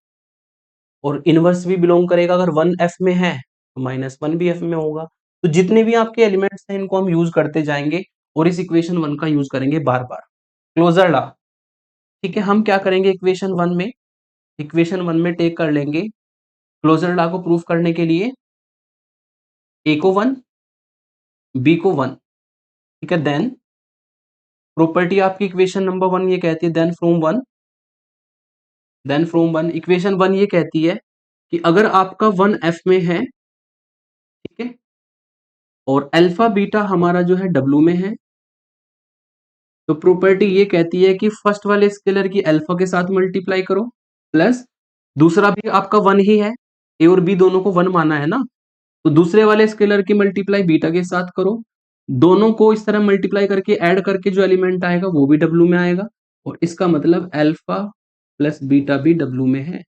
और इनवर्स भी बिलोंग करेगा। अगर 1 एफ में है तो -1 भी एफ में होगा। तो जितने भी आपके एलिमेंट्स हैं इनको हम यूज करते जाएंगे और इस इक्वेशन 1 का यूज करेंगे बार बार। क्लोजर लॉ, ठीक है। हम क्या करेंगे इक्वेशन 1 में, इक्वेशन 1 में टेक कर लेंगे क्लोजर लॉ को प्रूफ करने के लिए ए को 1 बी को 1, ठीक है। देन प्रॉपर्टी आपकी इक्वेशन नंबर 1 ये कहती है देन फ्रॉम 1 इक्वेशन 1 ये कहती है कि अगर आपका 1 एफ में है, ठीक है, और अल्फा बीटा हमारा जो है W में है, तो प्रॉपर्टी ये कहती है कि फर्स्ट वाले स्केलर की अल्फा के साथ मल्टीप्लाई करो प्लस दूसरा भी आपका 1 ही है, ए और बी दोनों को 1 माना है ना, तो दूसरे वाले स्केलर की मल्टीप्लाई बीटा के साथ करो। दोनों को इस तरह मल्टीप्लाई करके ऐड करके जो एलिमेंट आएगा वो भी W में आएगा। और इसका मतलब अल्फा प्लस बीटा भी W में है।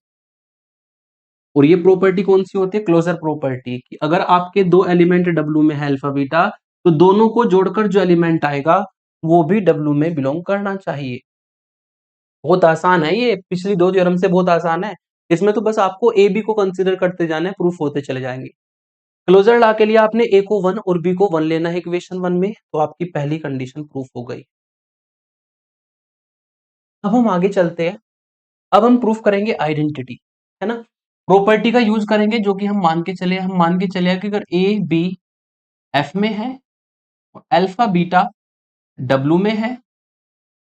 और ये प्रॉपर्टी कौन सी होती है, क्लोजर प्रॉपर्टी, कि अगर आपके दो एलिमेंट W में है अल्फा बीटा तो दोनों को जोड़कर जो एलिमेंट आएगा वो भी W में बिलोंग करना चाहिए। बहुत आसान है ये, पिछली दो थ्योरम से बहुत आसान है। इसमें तो बस आपको ए बी को कंसीडर करते जाना है, प्रूफ होते चले जाएंगे। क्लोजर लॉ के लिए आपने ए को 1 और बी को 1 लेना है इक्वेशन 1 में, तो आपकी पहली कंडीशन प्रूफ हो गई। अब हम आगे चलते हैं। अब हम प्रूफ करेंगे आइडेंटिटी, है ना। प्रॉपर्टी का यूज करेंगे जो कि हम मान के चले कि अगर ए बी एफ में है और अल्फा बीटा W में है,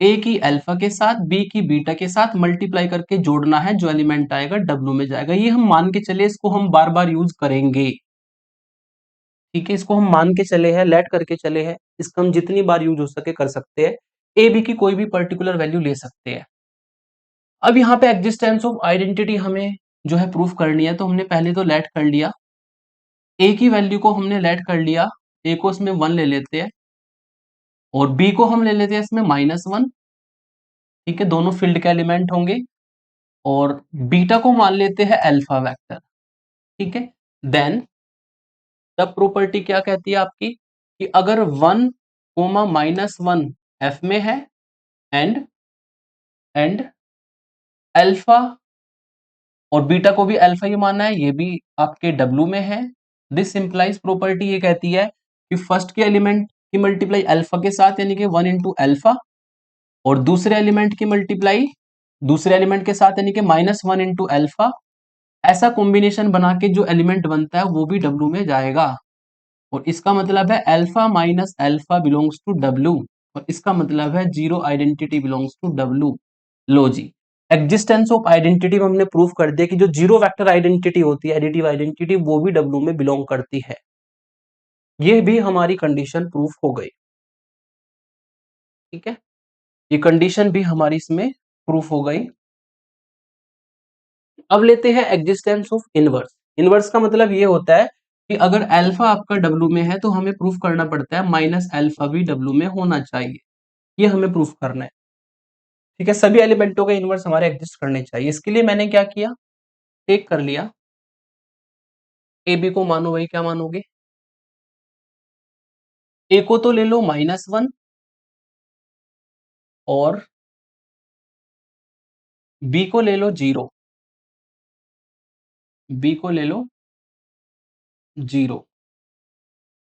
ए की अल्फा के साथ बी की बीटा के साथ मल्टीप्लाई करके जोड़ना है, जो एलिमेंट आएगा W में जाएगा। ये हम मान के चले, इसको हम बार बार यूज करेंगे। ठीक है, इसको हम मान के चले हैं, लेट करके चले हैं, इसका हम जितनी बार यूज हो सके कर सकते हैं। ए बी की कोई भी पर्टिकुलर वैल्यू ले सकते हैं। अब यहाँ पे एग्जिस्टेंस ऑफ आइडेंटिटी हमें जो है प्रूफ करनी है, तो हमने पहले तो लेट कर लिया, ए की वैल्यू को हमने लेट कर लिया, ए को इसमें 1 ले लेते हैं और बी को हम ले लेते हैं इसमें -1। ठीक है, दोनों फील्ड के एलिमेंट होंगे और बीटा को मान लेते हैं अल्फा वेक्टर। ठीक है, देन तब प्रॉपर्टी क्या कहती है आपकी कि अगर 1, -1 एफ में है एंड अल्फा और बीटा को भी अल्फा ही मानना है, ये भी आपके W में है। दिस इंप्लाइज प्रॉपर्टी ये कहती है कि फर्स्ट के एलिमेंट की मल्टीप्लाई अल्फा के साथ यानी कि 1 इंटू अल्फा और दूसरे एलिमेंट की मल्टीप्लाई दूसरे एलिमेंट के साथ यानी कि -1 इंटू अल्फा ऐसा कॉम्बिनेशन बना के जो एलिमेंट बनता है वो भी डब्ल्यू में जाएगा। और इसका मतलब है alpha minus alpha belongs to W, और इसका मतलब है zero identity belongs to W. लो जी, एग्जिस्टेंस ऑफ आइडेंटिटी में हमने प्रूफ कर दिया कि जो जीरो वेक्टर आइडेंटिटी होती है, एडिटिव आइडेंटिटी, वो भी डब्ल्यू में बिलोंग करती है। ये भी हमारी कंडीशन प्रूफ हो गई। ठीक है, ये कंडीशन भी हमारी इसमें प्रूफ हो गई। अब लेते हैं एग्जिस्टेंस ऑफ इनवर्स। इनवर्स का मतलब ये होता है कि अगर अल्फा आपका डब्ल्यू में है तो हमें प्रूफ करना पड़ता है माइनस अल्फा भी डब्ल्यू में होना चाहिए। ये हमें प्रूफ करना है। ठीक है, सभी एलिमेंटों के इनवर्स हमारे एग्जिस्ट करने चाहिए। इसके लिए मैंने क्या किया, टेक कर लिया ए बी को, मानो वही, क्या मानोगे, ए को तो ले लो -1 और बी को ले लो 0, बी को ले लो 0।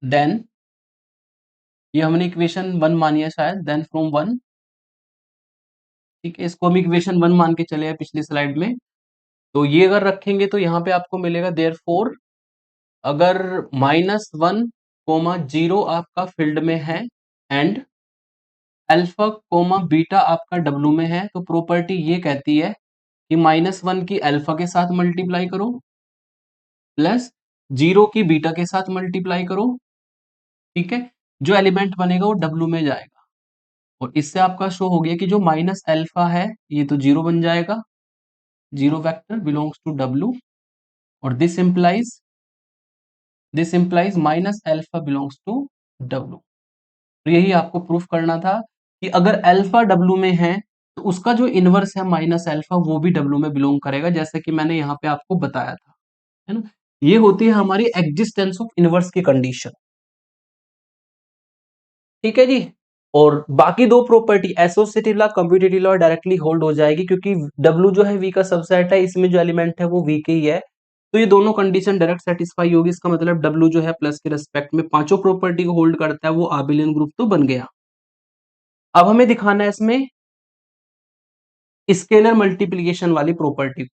देन ये हमने इक्वेशन 1 मानी है शायद, देन फ्रॉम 1। ठीक है, इसको हम इक्वेशन 1 मान के चले हैं पिछली स्लाइड में। तो ये अगर रखेंगे तो यहाँ पे आपको मिलेगा देयरफॉर, अगर -1, 0 आपका फील्ड में है एंड अल्फा कोमा बीटा आपका डब्ल्यू में है, तो प्रॉपर्टी ये कहती है कि -1 की अल्फा के साथ मल्टीप्लाई करो प्लस 0 की बीटा के साथ मल्टीप्लाई करो। ठीक है, जो एलिमेंट बनेगा वो डब्ल्यू में जाएगा। और इससे आपका शो हो गया कि जो माइनस अल्फा है ये तो 0 बन जाएगा, 0 वेक्टर बिलोंग्स टू डब्ल्यू। और this implies minus alpha belongs to W. तो यही आपको प्रूफ करना था कि अगर अल्फा डब्ल्यू में है तो उसका जो इनवर्स है माइनस अल्फा वो भी डब्ल्यू में बिलोंग करेगा, जैसे कि मैंने यहाँ पे आपको बताया था, है ना। ये होती है हमारी एग्जिस्टेंस ऑफ इनवर्स की कंडीशन। ठीक है जी। और बाकी दो property associative law, commutative law directly hold हो जाएगी, क्योंकि डब्ल्यू जो है वी का सबसेट है, इसमें जो एलिमेंट है वो वी के ही है। तो ये दोनों कंडीशन डायरेक्ट सेटिस्फाई होगी। इसका मतलब डब्ल्यू जो है प्लस के रेस्पेक्ट में पांचों प्रॉपर्टी को होल्ड करता है, वो आबिलियन ग्रुप तो बन गया। अब हमें दिखाना है इसमें स्केलर मल्टीप्लीकेशन वाली प्रॉपर्टी।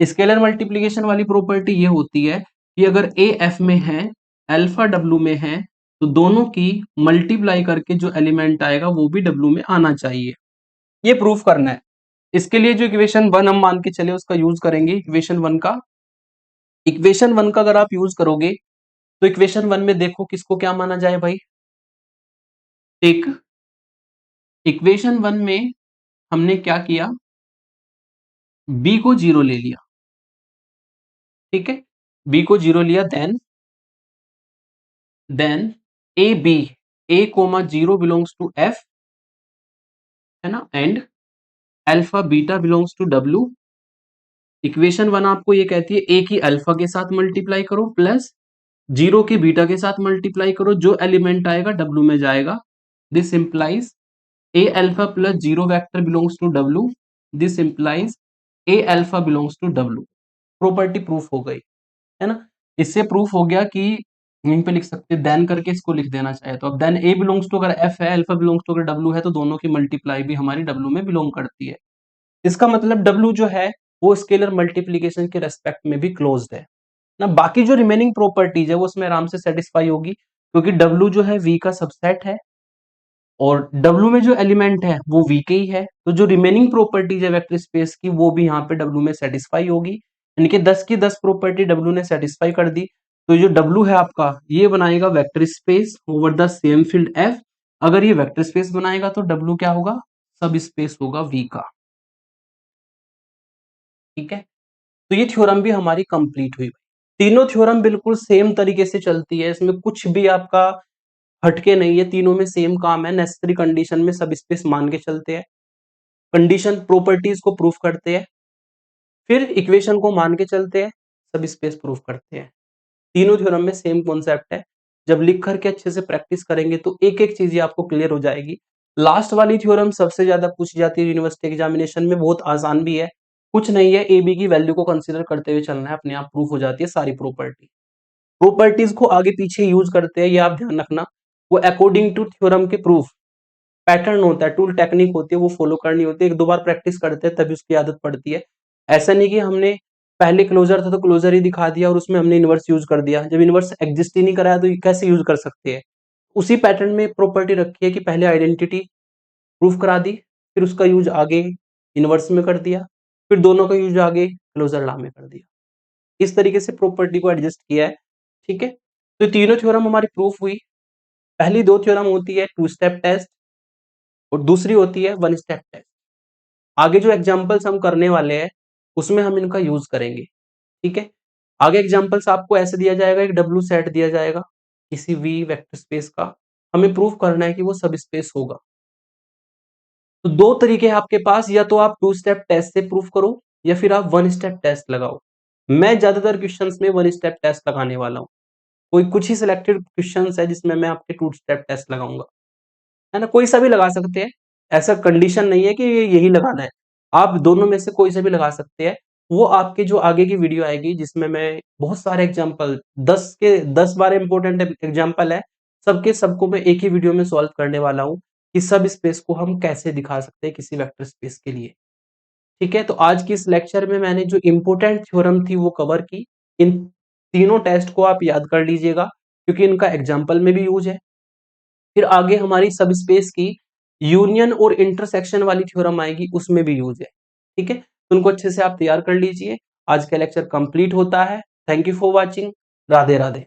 स्केलर मल्टीप्लीकेशन वाली प्रॉपर्टी ये होती है कि अगर ए एफ में है, अल्फा डब्ल्यू में है, तो दोनों की मल्टीप्लाई करके जो एलिमेंट आएगा वो भी डब्ल्यू में आना चाहिए। ये प्रूफ करना है। इसके लिए जो इक्वेशन 1 हम मान के चले उसका यूज करेंगे। इक्वेशन 1 का अगर आप यूज करोगे तो इक्वेशन 1 में देखो किसको क्या माना जाए भाई। एक इक्वेशन 1 में हमने क्या किया, बी को 0 ले लिया। ठीक है, बी को 0 लिया, then A B, A comma 0 belongs to F, है ना, and alpha beta belongs to W. Equation 1 आपको ये कहती है ए की अल्फा के साथ मल्टीप्लाई करो प्लस 0 की बीटा के साथ मल्टीप्लाई करो, जो एलिमेंट आएगा डब्ल्यू में जाएगा। This implies a alpha plus 0 vector belongs to W. This implies a alpha belongs to W. Property proof हो गई, है ना। इससे प्रूफ हो गया कि यहीं पे लिख सकते हैं देन करके, इसको लिख देना चाहे तो। अब देन ए बिलोंग्स टू अगर एफ है, अल्फा बिलोंग्स टू अगर डब्ल्यू है, तो दोनों की मल्टीप्लाई भी हमारी डब्ल्यू में बिलोंग करती है। इसका मतलब डब्ल्यू जो है वो स्केलर मल्टीप्लीकेशन के रेस्पेक्ट में भी क्लोज्ड है ना। बाकी जो रिमेनिंग प्रॉपर्टीज है वो उसमें आराम से सेटिस्फाई होगी, क्योंकि डब्ल्यू जो है वी का सबसेट है और डब्ल्यू में जो एलिमेंट है वो वी के ही है। तो जो रिमेनिंग प्रॉपर्टीज है वेक्टर स्पेस की वो भी यहाँ पे डब्ल्यू में सेटिस्फाई होगी। यानी कि 10 की 10 प्रॉपर्टी डब्ल्यू ने सेटिस्फाई कर दी। तो जो डब्ल्यू है आपका ये बनाएगा vector space over the same field F. अगर ये वेक्टर स्पेस बनाएगा तो डब्ल्यू क्या होगा, सब स्पेस होगा वी का। ठीक है, तो ये थ्योरम भी हमारी कंप्लीट हुई। तीनों थ्योरम बिल्कुल सेम तरीके से चलती है, इसमें कुछ भी आपका हटके नहीं है, तीनों में सेम काम है। नेसेसरी कंडीशन में सब स्पेस मान के चलते हैं, कंडीशन प्रॉपर्टीज को प्रूफ करते हैं, फिर इक्वेशन को मान के चलते हैं, सब स्पेस प्रूफ करते हैं। तीनों थ्योरम में सेम कॉन्सेप्ट है। जब लिख करके अच्छे से प्रैक्टिस करेंगे तो एक एक चीज आपको क्लियर हो जाएगी। लास्ट वाली थ्योरम सबसे ज्यादा पूछी जाती है यूनिवर्सिटी एग्जामिनेशन में, बहुत आसान भी है, कुछ नहीं है, ए बी की वैल्यू को कंसीडर करते हुए चलना है, अपने आप प्रूफ हो जाती है सारी प्रॉपर्टीज को आगे पीछे यूज करते हैं, ये आप ध्यान रखना। वो अकॉर्डिंग टू थ्योरम के प्रूफ पैटर्न होता है, टूल टेक्निक होती है, वो फॉलो करनी होती है। एक दो बार प्रैक्टिस करते हैं तभी उसकी आदत पड़ती है। ऐसा नहीं कि हमने पहले क्लोजर था तो क्लोजर ही दिखा दिया और उसमें हमने इनवर्स यूज कर दिया। जब इनवर्स एग्जिस्ट ही नहीं कराया तो ये कैसे यूज कर सकते हैं? उसी पैटर्न में प्रॉपर्टी रखी है कि पहले आइडेंटिटी प्रूफ करा दी, फिर उसका यूज आगे इनवर्स में कर दिया, फिर दोनों का यूज आगे क्लोजर लॉ में कर दिया। इस तरीके से प्रॉपर्टी को एडजस्ट किया है। ठीक है, तो तीनों थ्योरम हमारी प्रूफ हुई। पहली दो थ्योरम होती है टू स्टेप टेस्ट और दूसरी होती है वन स्टेप टेस्ट। आगे जो एग्जांपल्स हम करने वाले हैं उसमें हम इनका यूज करेंगे। ठीक है, आगे एग्जांपल्स आपको ऐसे दिया जाएगा, एक डब्ल्यू सेट दिया जाएगा किसी वी वेक्टर स्पेस का, हमें प्रूफ करना है कि वो सब स्पेस होगा। तो दो तरीके हैं आपके पास, या तो आप टू स्टेप टेस्ट से प्रूफ करो या फिर आप वन स्टेप टेस्ट लगाओ। मैं ज्यादातर क्वेश्चंस में वन स्टेप टेस्ट लगाने वाला हूँ। कोई कुछ ही सिलेक्टेड क्वेश्चंस है जिसमें मैं आपके टू स्टेप टेस्ट लगाऊंगा, है ना। कोई सा भी लगा सकते हैं, ऐसा कंडीशन नहीं है कि यही लगाना है। आप दोनों में से कोई सा भी लगा सकते हैं। वो आपके जो आगे की वीडियो आएगी जिसमें मैं बहुत सारे एग्जांपल 10 के 10 12 इंपॉर्टेंट एग्जांपल है, सबके सबको मैं एक ही वीडियो में सॉल्व करने वाला हूँ कि सब स्पेस को हम कैसे दिखा सकते हैं किसी वेक्टर स्पेस के लिए। ठीक है, तो आज की इस लेक्चर में मैंने जो इंपॉर्टेंट थ्योरम थी वो कवर की। इन तीनों टेस्ट को आप याद कर लीजिएगा क्योंकि इनका एग्जाम्पल में भी यूज है। फिर आगे हमारी सब स्पेस की यूनियन और इंटरसेक्शन वाली थ्योरम आएगी, उसमें भी यूज है। ठीक है, तो उनको अच्छे से आप तैयार कर लीजिए। आज का लेक्चर कंप्लीट होता है। Thank you for watching. Radhe Radhe.